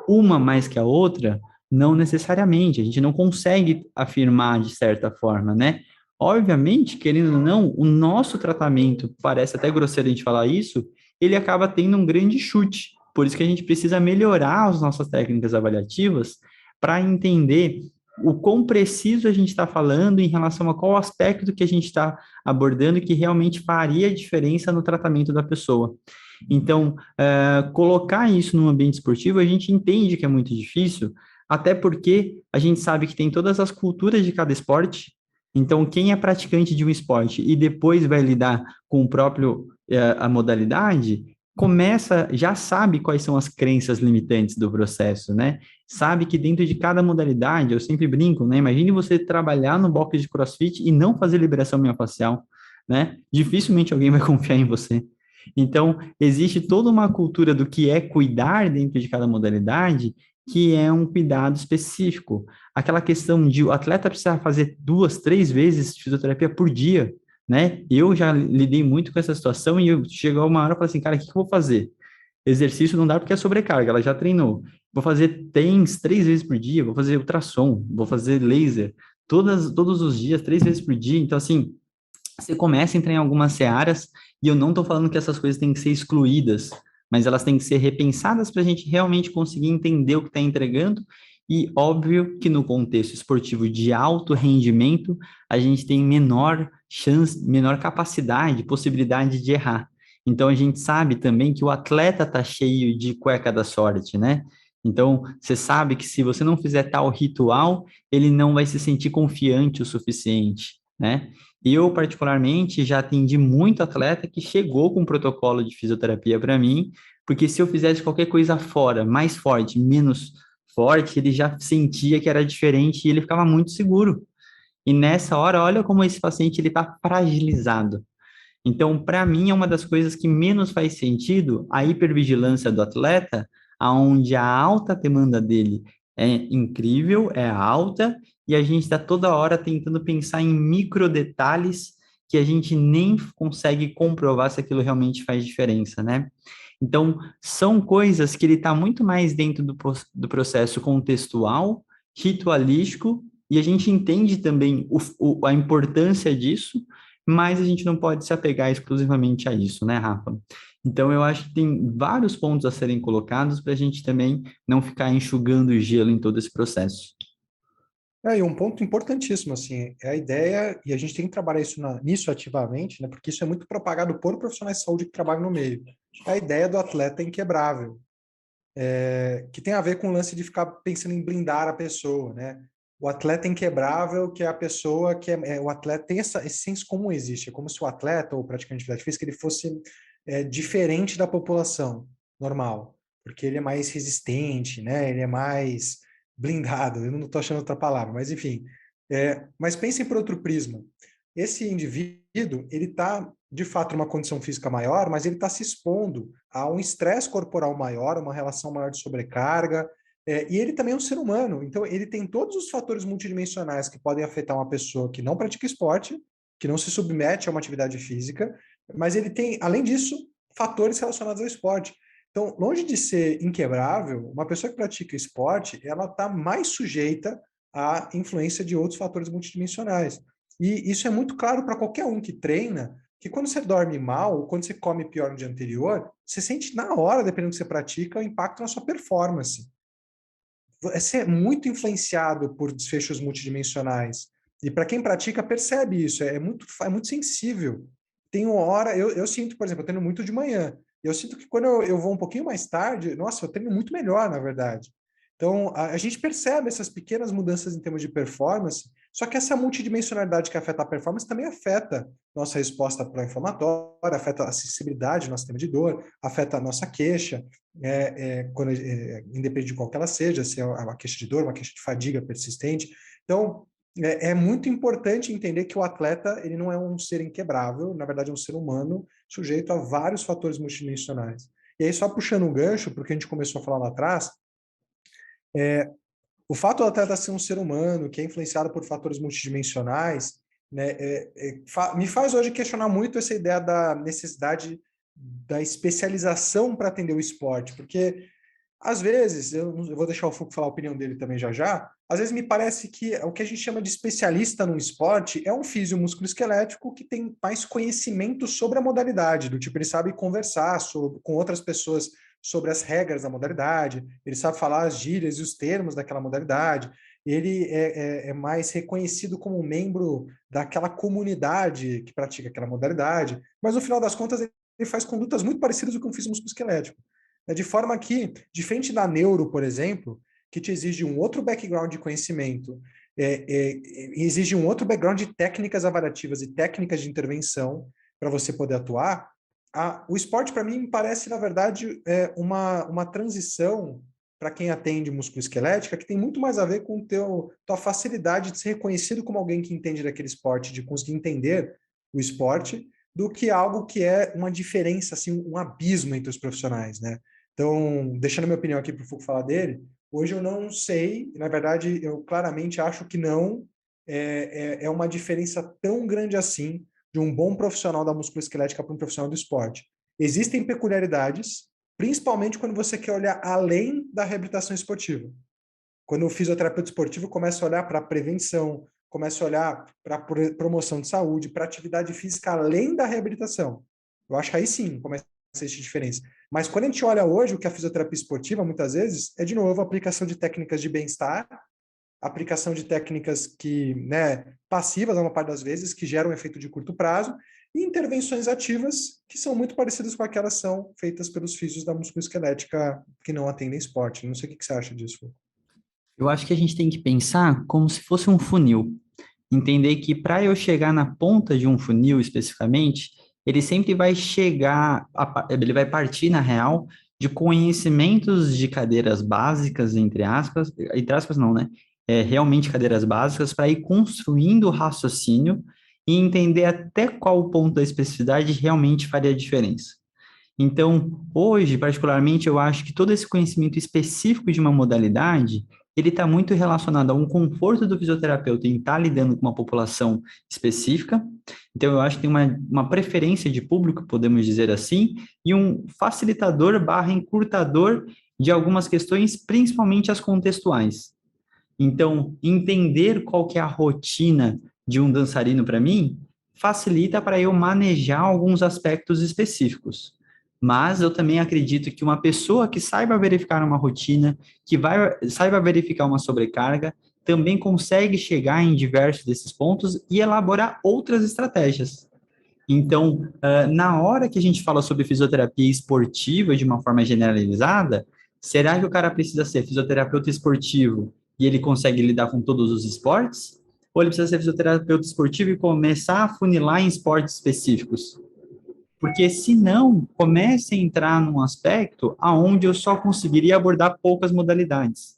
Uma mais que a outra, não necessariamente. A gente não consegue afirmar de certa forma, né? Obviamente, querendo ou não, o nosso tratamento, parece até grosseiro a gente falar isso, ele acaba tendo um grande chute. Por isso que a gente precisa melhorar as nossas técnicas avaliativas para entender o quão preciso a gente está falando em relação a qual aspecto que a gente está abordando que realmente faria diferença no tratamento da pessoa. Então, colocar isso no ambiente esportivo, a gente entende que é muito difícil, até porque a gente sabe que tem todas as culturas de cada esporte. Então, quem é praticante de um esporte e depois vai lidar com o próprio a modalidade, começa, já sabe quais são as crenças limitantes do processo, né? Sabe que dentro de cada modalidade, eu sempre brinco, né? Imagine você trabalhar no box de CrossFit e não fazer liberação miofascial, né? Dificilmente alguém vai confiar em você. Então, existe toda uma cultura do que é cuidar dentro de cada modalidade, que é um cuidado específico. Aquela questão de o atleta precisar fazer 2, 3 vezes fisioterapia por dia, né? Eu já lidei muito com essa situação e chegou uma hora e falei assim, cara, o que eu vou fazer? Exercício não dá porque é sobrecarga, ela já treinou. Vou fazer TENS 3 vezes por dia, vou fazer ultrassom, vou fazer laser, todos os dias, 3 vezes por dia. Então, assim, você começa a entrar em algumas searas, e eu não estou falando que essas coisas têm que ser excluídas, mas elas têm que ser repensadas para a gente realmente conseguir entender o que está entregando. E óbvio que no contexto esportivo de alto rendimento, a gente tem menor chance, menor capacidade, possibilidade de errar. Então a gente sabe também que o atleta está cheio de cueca da sorte, né? Então, você sabe que se você não fizer tal ritual, ele não vai se sentir confiante o suficiente, né? Eu, particularmente, já atendi muito atleta que chegou com um protocolo de fisioterapia para mim, porque se eu fizesse qualquer coisa fora, mais forte, menos forte, ele já sentia que era diferente e ele ficava muito seguro. E nessa hora, olha como esse paciente ele está fragilizado. Então, para mim, é uma das coisas que menos faz sentido a hipervigilância do atleta, aonde a alta demanda dele é incrível, é alta, e a gente está toda hora tentando pensar em micro detalhes que a gente nem consegue comprovar se aquilo realmente faz diferença, né? Então, são coisas que ele está muito mais dentro do processo contextual, ritualístico, e a gente entende também a importância disso, mas a gente não pode se apegar exclusivamente a isso, né, Rafa? Então, eu acho que tem vários pontos a serem colocados para a gente também não ficar enxugando o gelo em todo esse processo.
E um ponto importantíssimo, assim, é a ideia, e a gente tem que trabalhar isso nisso ativamente, né, porque isso é muito propagado por profissionais de saúde que trabalham no meio. É a ideia do atleta inquebrável, que tem a ver com o lance de ficar pensando em blindar a pessoa, né? O atleta inquebrável, que é a pessoa que o atleta tem esse senso comum existe, é como se o atleta ou praticante de atividade física ele fosse diferente da população normal, porque ele é mais resistente, né? Ele é mais blindado, eu não estou achando outra palavra, mas enfim. Mas pensem por outro prisma. Esse indivíduo, ele está, de fato, numa condição física maior, mas ele está se expondo a um estresse corporal maior, uma relação maior de sobrecarga, e ele também é um ser humano, então ele tem todos os fatores multidimensionais que podem afetar uma pessoa que não pratica esporte, que não se submete a uma atividade física, mas ele tem, além disso, fatores relacionados ao esporte. Então, longe de ser inquebrável, uma pessoa que pratica esporte, ela está mais sujeita à influência de outros fatores multidimensionais. E isso é muito claro para qualquer um que treina, que quando você dorme mal, ou quando você come pior no dia anterior, você sente na hora, dependendo do que você pratica, o impacto na sua performance. Você é muito influenciado por desfechos multidimensionais. E para quem pratica, percebe isso, é muito sensível. Tem uma hora, eu sinto, por exemplo, eu treino muito de manhã. Eu sinto que quando eu vou um pouquinho mais tarde, nossa, eu treino muito melhor, na verdade. Então, a gente percebe essas pequenas mudanças em termos de performance, só que essa multidimensionalidade que afeta a performance também afeta nossa resposta pró-inflamatória, afeta a sensibilidade do nosso sistema de dor, afeta a nossa queixa, independente de qual que ela seja, se é uma queixa de dor, uma queixa de fadiga persistente. Então, é muito importante entender que o atleta ele não é um ser inquebrável, na verdade é um ser humano sujeito a vários fatores multidimensionais. E aí, só puxando um gancho, porque a gente começou a falar lá atrás, o fato do atleta ser um ser humano que é influenciado por fatores multidimensionais, né, me faz hoje questionar muito essa ideia da necessidade da especialização para atender o esporte, porque às vezes, eu vou deixar o Foucault falar a opinião dele também já já, às vezes me parece que o que a gente chama de especialista no esporte é um físio musculoesquelético que tem mais conhecimento sobre a modalidade, do tipo, ele sabe conversar com outras pessoas sobre as regras da modalidade, ele sabe falar as gírias e os termos daquela modalidade, ele é mais reconhecido como um membro daquela comunidade que pratica aquela modalidade, mas no final das contas ele faz condutas muito parecidas com o físio musculoesquelético. De forma que, diferente da neuro, por exemplo, que te exige um outro background de conhecimento, exige um outro background de técnicas avaliativas e técnicas de intervenção para você poder atuar, o esporte, para mim, me parece, na verdade, uma transição para quem atende musculoesquelética que tem muito mais a ver com tua facilidade de ser reconhecido como alguém que entende daquele esporte, de conseguir entender o esporte, do que algo que é uma diferença, assim, um abismo entre os profissionais, né? Então, deixando minha opinião aqui para o Foucault falar dele, hoje eu não sei, na verdade, eu claramente acho que não é uma diferença tão grande assim de um bom profissional da musculoesquelética para um profissional do esporte. Existem peculiaridades, principalmente quando você quer olhar além da reabilitação esportiva. Quando o fisioterapeuta esportivo começa a olhar para a prevenção, começa a olhar para a promoção de saúde, para atividade física além da reabilitação. Eu acho que aí sim começa a existir diferença. Mas quando a gente olha hoje o que é a fisioterapia esportiva, muitas vezes, é de novo a aplicação de técnicas de bem-estar, aplicação de técnicas que, né, passivas, a uma parte das vezes, que geram um efeito de curto prazo, e intervenções ativas, que são muito parecidas com aquelas que são feitas pelos físios da musculoesquelética que não atendem esporte. Não sei o que você acha disso.
Eu acho que a gente tem que pensar como se fosse um funil. Entender que para eu chegar na ponta de um funil especificamente, ele sempre vai ele vai partir, na real, de conhecimentos de cadeiras básicas, entre aspas não, né? Realmente cadeiras básicas, para ir construindo o raciocínio e entender até qual ponto da especificidade realmente faria diferença. Então, hoje, particularmente, eu acho que todo esse conhecimento específico de uma modalidade, ele está muito relacionado a um conforto do fisioterapeuta em estar lidando com uma população específica. Então, eu acho que tem uma preferência de público, podemos dizer assim, e um facilitador barra encurtador de algumas questões, principalmente as contextuais. Então, entender qual que é a rotina de um dançarino para mim, facilita para eu manejar alguns aspectos específicos. Mas eu também acredito que uma pessoa que saiba verificar uma rotina, saiba verificar uma sobrecarga, também consegue chegar em diversos desses pontos e elaborar outras estratégias. Então, na hora que a gente fala sobre fisioterapia esportiva de uma forma generalizada, será que o cara precisa ser fisioterapeuta esportivo e ele consegue lidar com todos os esportes? Ou ele precisa ser fisioterapeuta esportivo e começar a funilar em esportes específicos? Porque se não, comece a entrar num aspecto aonde eu só conseguiria abordar poucas modalidades.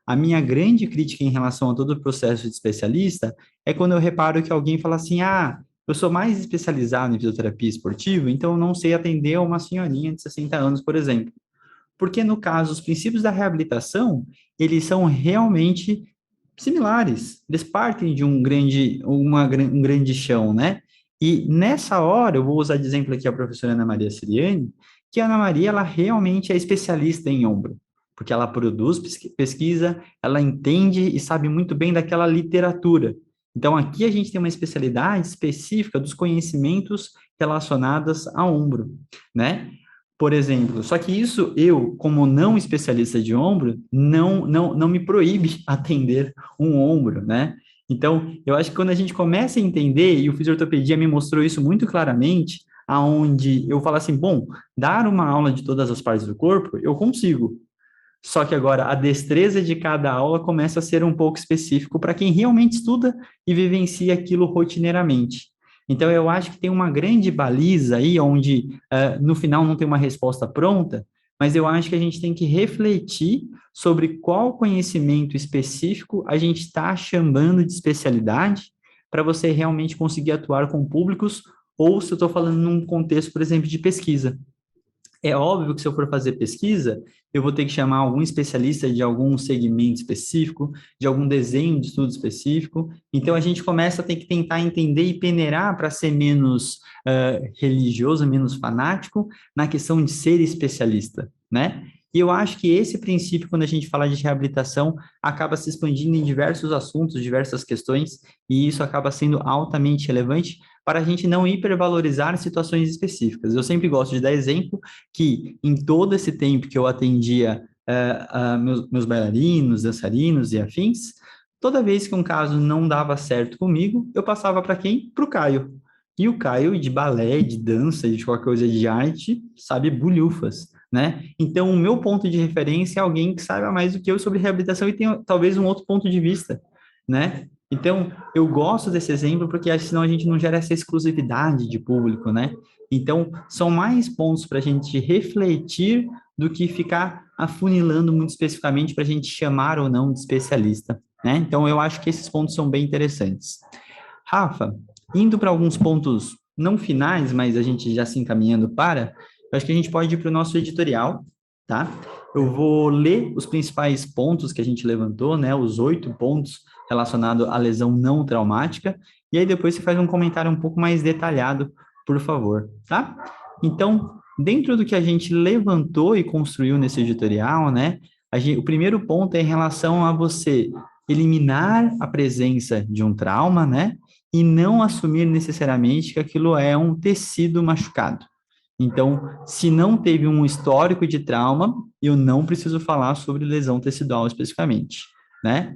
A minha grande crítica em relação a todo o processo de especialista é quando eu reparo que alguém fala assim: ah, eu sou mais especializado em fisioterapia esportiva, então eu não sei atender uma senhorinha de 60 anos, por exemplo. Porque, no caso, os princípios da reabilitação, eles são realmente similares. Eles partem de um grande chão, né? E nessa hora, eu vou usar de exemplo aqui a professora Ana Maria Siriani, que a Ana Maria, ela realmente é especialista em ombro, porque ela produz pesquisa, ela entende e sabe muito bem daquela literatura. Então, aqui a gente tem uma especialidade específica dos conhecimentos relacionados a ombro, né? Por exemplo, só que isso eu, como não especialista de ombro, não me proíbe atender um ombro, né? Então, eu acho que quando a gente começa a entender, e o fisiortopedia me mostrou isso muito claramente, aonde eu falo assim, bom, dar uma aula de todas as partes do corpo, eu consigo. Só que agora a destreza de cada aula começa a ser um pouco específico para quem realmente estuda e vivencia aquilo rotineiramente. Então, eu acho que tem uma grande baliza aí, onde no final não tem uma resposta pronta, mas eu acho que a gente tem que refletir sobre qual conhecimento específico a gente está chamando de especialidade para você realmente conseguir atuar com públicos, ou se eu estou falando num contexto, por exemplo, de pesquisa. É óbvio que se eu for fazer pesquisa, eu vou ter que chamar algum especialista de algum segmento específico, de algum desenho de estudo específico. Então, a gente começa a ter que tentar entender e peneirar para ser menos religioso, menos fanático na questão de ser especialista, né? E eu acho que esse princípio, quando a gente fala de reabilitação, acaba se expandindo em diversos assuntos, diversas questões, e isso acaba sendo altamente relevante para a gente não hipervalorizar situações específicas. Eu sempre gosto de dar exemplo que em todo esse tempo que eu atendia meus bailarinos, dançarinos e afins, toda vez que um caso não dava certo comigo, eu passava para quem? Para o Caio. E o Caio, de balé, de dança, de qualquer coisa de arte, sabe bulhufas, né? Então, o meu ponto de referência é alguém que saiba mais do que eu sobre reabilitação e tenha talvez um outro ponto de vista, né? Então, eu gosto desse exemplo porque senão a gente não gera essa exclusividade de público, né? Então, são mais pontos para a gente refletir do que ficar afunilando muito especificamente para a gente chamar ou não de especialista, né? Então, eu acho que esses pontos são bem interessantes. Rafa, indo para alguns pontos não finais, mas a gente já se encaminhando para, eu acho que a gente pode ir para o nosso editorial, tá? Eu vou ler os principais pontos que a gente levantou, né? Os 8 pontos relacionados à lesão não traumática, e aí depois você faz um comentário um pouco mais detalhado, por favor, tá? Então, dentro do que a gente levantou e construiu nesse editorial, né? O primeiro ponto é em relação a você eliminar a presença de um trauma, né? E não assumir necessariamente que aquilo é um tecido machucado. Então, se não teve um histórico de trauma, eu não preciso falar sobre lesão tecidual especificamente, né?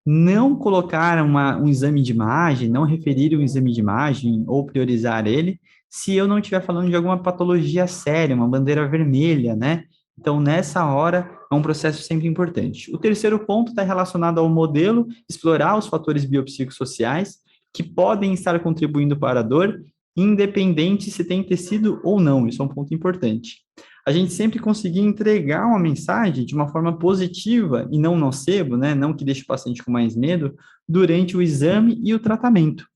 Não colocar um exame de imagem, não referir um exame de imagem ou priorizar ele, se eu não estiver falando de alguma patologia séria, uma bandeira vermelha, né? Então, nessa hora, é um processo sempre importante. O terceiro ponto está relacionado ao modelo, explorar os fatores biopsicossociais que podem estar contribuindo para a dor, independente se tem tecido ou não. Isso é um ponto importante. A gente sempre conseguir entregar uma mensagem de uma forma positiva e não nocebo, né? Não que deixe o paciente com mais medo, durante o exame e o tratamento.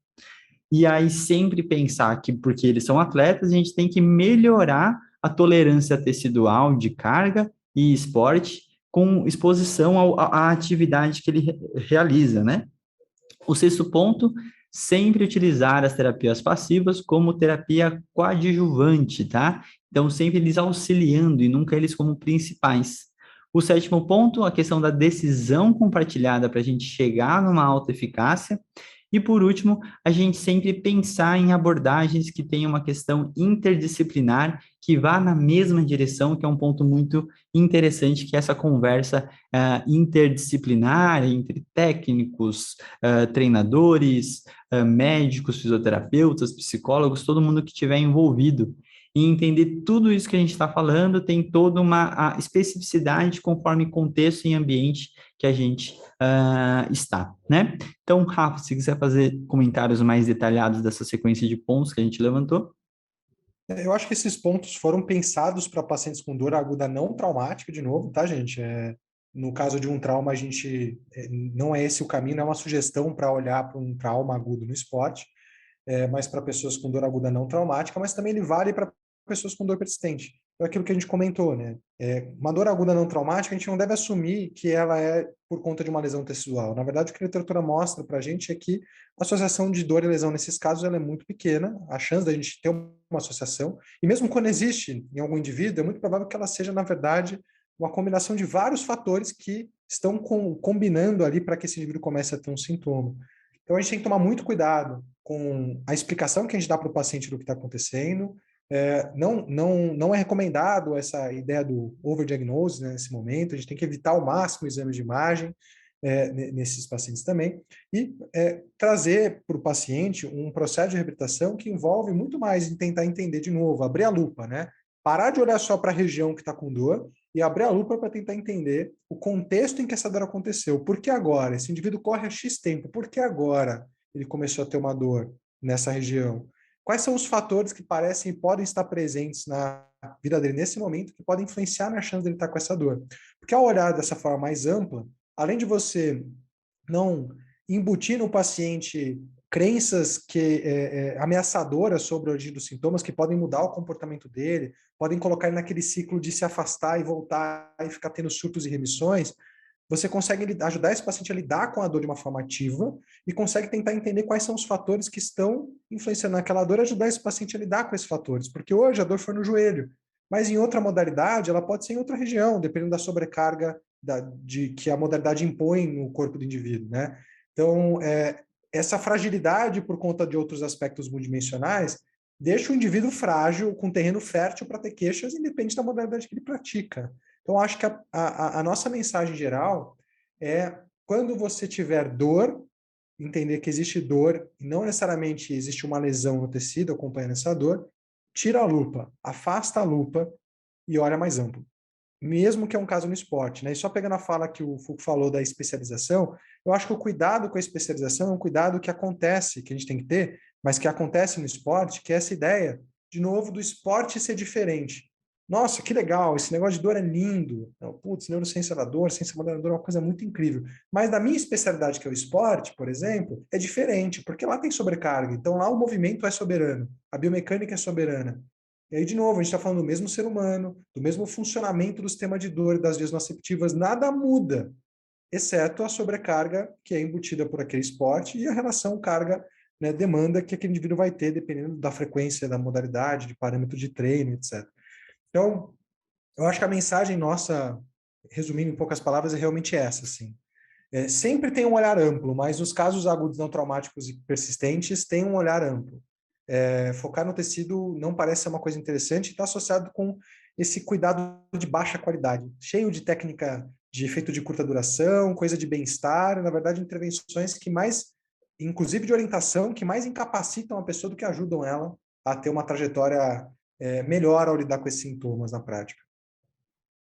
E aí sempre pensar que, porque eles são atletas, a gente tem que melhorar a tolerância tecidual de carga e esporte com exposição à atividade que ele realiza, né? O sexto ponto, sempre utilizar as terapias passivas como terapia coadjuvante, tá? Então, sempre eles auxiliando e nunca eles como principais. O sétimo ponto, a questão da decisão compartilhada para a gente chegar numa alta eficácia. E por último, a gente sempre pensar em abordagens que tenham uma questão interdisciplinar, que vá na mesma direção, que é um ponto muito interessante, que é essa conversa interdisciplinar entre técnicos, treinadores, médicos, fisioterapeutas, psicólogos, todo mundo que estiver envolvido. E entender tudo isso que a gente está falando tem toda uma especificidade conforme contexto e ambiente que a gente está, né? Então, Rafa, se quiser fazer comentários mais detalhados dessa sequência de pontos que a gente levantou.
Eu acho que esses pontos foram pensados para pacientes com dor aguda não traumática, de novo, tá, gente? No caso de um trauma, a gente não é esse o caminho, não é uma sugestão para olhar para um trauma agudo no esporte, mas para pessoas com dor aguda não traumática, mas também ele vale para pessoas com dor persistente. é aquilo que a gente comentou, né? Uma dor aguda não traumática, a gente não deve assumir que ela é por conta de uma lesão tecidual. Na verdade, o que a literatura mostra para a gente é que a associação de dor e lesão nesses casos ela é muito pequena, a chance da gente ter uma associação, e mesmo quando existe em algum indivíduo, é muito provável que ela seja, na verdade, uma combinação de vários fatores que estão combinando ali para que esse indivíduo comece a ter um sintoma. Então, a gente tem que tomar muito cuidado com a explicação que a gente dá para o paciente do que está acontecendo. Não é recomendado essa ideia do overdiagnose, né, nesse momento. A gente tem que evitar ao máximo exames de imagem nesses pacientes também. E trazer para o paciente um processo de reabilitação que envolve muito mais em tentar entender de novo, abrir a lupa, né? Parar de olhar só para a região que está com dor e abrir a lupa para tentar entender o contexto em que essa dor aconteceu. Por que agora? Esse indivíduo corre há X tempo. Por que agora ele começou a ter uma dor nessa região? Quais são os fatores que parecem e podem estar presentes na vida dele nesse momento que podem influenciar na chance dele estar com essa dor? Porque ao olhar dessa forma mais ampla, além de você não embutir no paciente crenças ameaçadoras sobre a origem dos sintomas que podem mudar o comportamento dele, podem colocar ele naquele ciclo de se afastar e voltar e ficar tendo surtos e remissões, você consegue ajudar esse paciente a lidar com a dor de uma forma ativa e consegue tentar entender quais são os fatores que estão influenciando naquela dor e ajudar esse paciente a lidar com esses fatores. Porque hoje a dor foi no joelho, mas em outra modalidade ela pode ser em outra região, dependendo da sobrecarga que a modalidade impõe no corpo do indivíduo, né? Então, essa fragilidade por conta de outros aspectos multidimensionais deixa o indivíduo frágil, com terreno fértil para ter queixas, independente da modalidade que ele pratica. Então, acho que a nossa mensagem geral é, quando você tiver dor, entender que existe dor, e não necessariamente existe uma lesão no tecido acompanhando essa dor, tira a lupa, afasta a lupa e olha mais amplo. Mesmo que é um caso no esporte, né? E só pegando a fala que o Foucault falou da especialização, eu acho que o cuidado com a especialização é um cuidado que acontece, que a gente tem que ter, mas que acontece no esporte, que é essa ideia, de novo, do esporte ser diferente. Nossa, que legal, esse negócio de dor é lindo. Putz, neurociência da dor, ciência moderna da dor é uma coisa muito incrível. Mas na minha especialidade, que é o esporte, por exemplo, é diferente, porque lá tem sobrecarga. Então lá o movimento é soberano, a biomecânica é soberana. E aí, de novo, a gente está falando do mesmo ser humano, do mesmo funcionamento do sistema de dor e das vias nociceptivas, nada muda, exceto a sobrecarga que é embutida por aquele esporte e a relação carga, né, demanda que aquele indivíduo vai ter, dependendo da frequência, da modalidade, de parâmetro de treino, etc. Então, eu acho que a mensagem nossa, resumindo em poucas palavras, é realmente essa, assim. Sempre tem um olhar amplo, mas os casos agudos não traumáticos e persistentes têm um olhar amplo. Focar no tecido não parece ser uma coisa interessante e está associado com esse cuidado de baixa qualidade, cheio de técnica de efeito de curta duração, coisa de bem-estar, na verdade, intervenções que mais, inclusive de orientação, que mais incapacitam a pessoa do que ajudam ela a ter uma trajetória melhor ao lidar com esses sintomas na prática.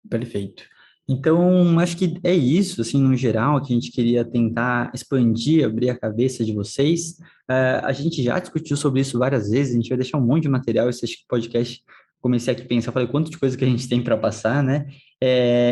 Perfeito. Então, acho que é isso, assim, no geral, que a gente queria tentar expandir, abrir a cabeça de vocês. A gente já discutiu sobre isso várias vezes, a gente vai deixar um monte de material, esse acho que podcast, comecei aqui a pensar, falei, quanto de coisa que a gente tem para passar, né?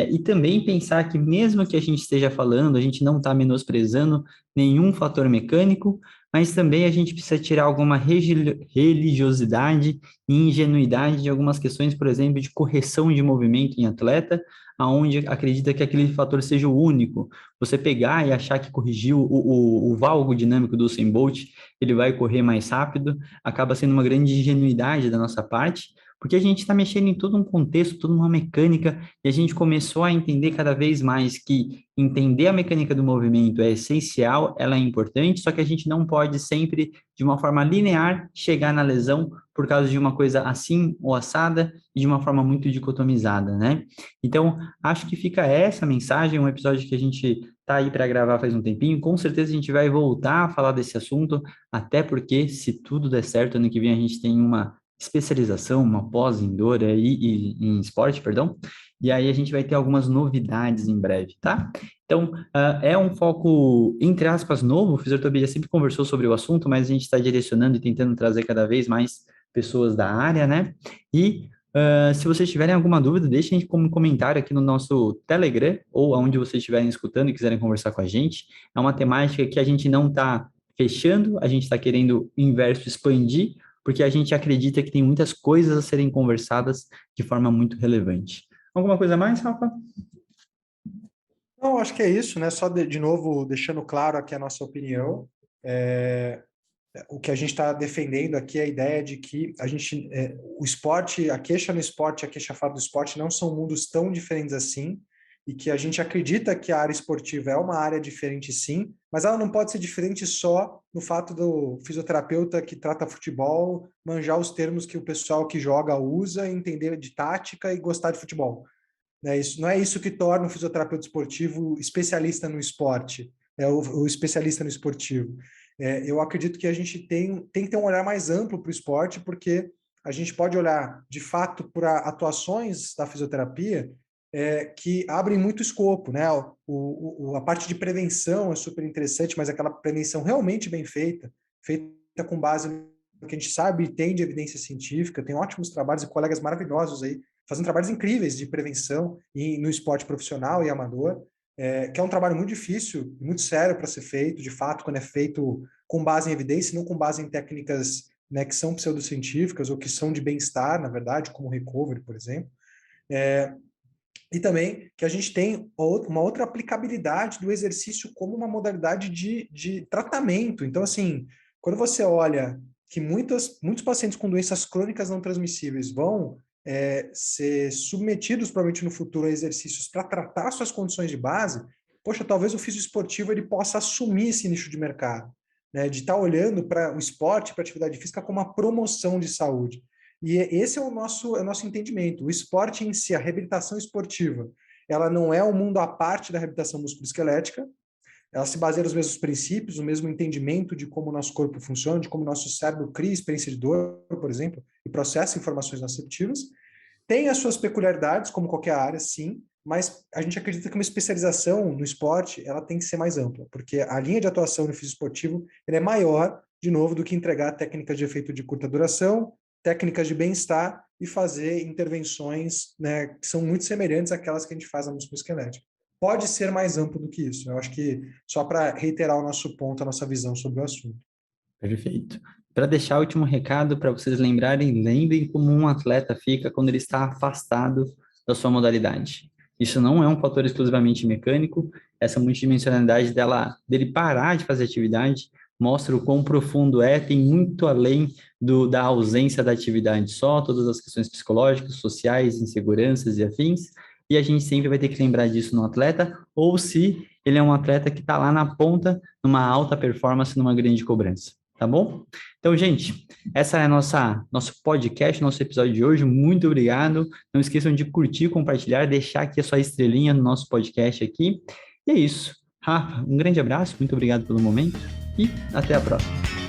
E também pensar que mesmo que a gente esteja falando, a gente não está menosprezando nenhum fator mecânico, mas também a gente precisa tirar alguma religiosidade e ingenuidade de algumas questões, por exemplo, de correção de movimento em atleta, aonde acredita que aquele fator seja o único. Você pegar e achar que corrigiu o valgo dinâmico do Usain Bolt, ele vai correr mais rápido, acaba sendo uma grande ingenuidade da nossa parte, porque a gente está mexendo em todo um contexto, toda uma mecânica, e a gente começou a entender cada vez mais que entender a mecânica do movimento é essencial, ela é importante, só que a gente não pode sempre, de uma forma linear, chegar na lesão por causa de uma coisa assim ou assada e de uma forma muito dicotomizada, né? Então, acho que fica essa mensagem, um episódio que a gente tá aí para gravar faz um tempinho. Com certeza a gente vai voltar a falar desse assunto, até porque, se tudo der certo, ano que vem a gente tem uma especialização, uma pós em dor aí, em esporte, perdão, e aí a gente vai ter algumas novidades em breve, tá? Então, é um foco, entre aspas, novo, o Fisioterapia já sempre conversou sobre o assunto, mas a gente está direcionando e tentando trazer cada vez mais pessoas da área, né? E se vocês tiverem alguma dúvida, deixem como comentário aqui no nosso Telegram ou aonde vocês estiverem escutando e quiserem conversar com a gente. É uma temática que a gente não está fechando, a gente está querendo, o inverso, expandir, porque a gente acredita que tem muitas coisas a serem conversadas de forma muito relevante. Alguma coisa mais, Rafa?
Não, acho que é isso, né? Só de novo, deixando claro aqui a nossa opinião. O que a gente está defendendo aqui é a ideia de que o esporte, a queixa no esporte e a queixa fora do esporte não são mundos tão diferentes assim, e que a gente acredita que a área esportiva é uma área diferente sim, mas ela não pode ser diferente só no fato do fisioterapeuta que trata futebol manjar os termos que o pessoal que joga usa, entender de tática e gostar de futebol. Isso, não é isso que torna o fisioterapeuta esportivo especialista no esporte, é o especialista no esportivo. Eu acredito que a gente tem que ter um olhar mais amplo para o esporte, porque a gente pode olhar, de fato, para atuações da fisioterapia que abrem muito escopo, né? A parte de prevenção é super interessante, mas aquela prevenção realmente bem feita, feita com base no que a gente sabe e tem de evidência científica, tem ótimos trabalhos e colegas maravilhosos aí fazendo trabalhos incríveis de prevenção no esporte profissional e amador, que é um trabalho muito difícil, muito sério para ser feito, de fato, quando é feito com base em evidência, não com base em técnicas, né, que são pseudocientíficas ou que são de bem-estar, na verdade, como o recovery, por exemplo. E também que a gente tem uma outra aplicabilidade do exercício como uma modalidade de tratamento. Então, assim, quando você olha que muitos pacientes com doenças crônicas não transmissíveis vão ser submetidos, provavelmente no futuro, a exercícios para tratar suas condições de base, poxa, talvez o fisioesportivo ele possa assumir esse nicho de mercado, né, de estar olhando para o esporte, para a atividade física como uma promoção de saúde. E esse é o nosso entendimento. O esporte em si, a reabilitação esportiva, ela não é um mundo à parte da reabilitação musculoesquelética, ela se baseia nos mesmos princípios, no mesmo entendimento de como o nosso corpo funciona, de como o nosso cérebro cria experiência de dor, por exemplo, e processa informações nociceptivas. Tem as suas peculiaridades, como qualquer área, sim, mas a gente acredita que uma especialização no esporte ela tem que ser mais ampla, porque a linha de atuação no fisioesportivo é maior, de novo, do que entregar técnicas de efeito de curta duração, técnicas de bem-estar e fazer intervenções, né, que são muito semelhantes àquelas que a gente faz na musculoesquelética. Pode ser mais amplo do que isso. Eu acho que só para reiterar o nosso ponto, a nossa visão sobre o assunto.
Perfeito. Para deixar o último recado para vocês lembrem como um atleta fica quando ele está afastado da sua modalidade. Isso não é um fator exclusivamente mecânico, essa multidimensionalidade dele parar de fazer atividade mostra o quão profundo tem muito além da ausência da atividade só, todas as questões psicológicas, sociais, inseguranças e afins, e a gente sempre vai ter que lembrar disso no atleta, ou se ele é um atleta que está lá na ponta, numa alta performance, numa grande cobrança. Tá bom? Então, gente, essa é nosso podcast, nosso episódio de hoje. Muito obrigado. Não esqueçam de curtir, compartilhar, deixar aqui a sua estrelinha no nosso podcast aqui. E é isso. Rafa, um grande abraço, muito obrigado pelo momento e até a próxima.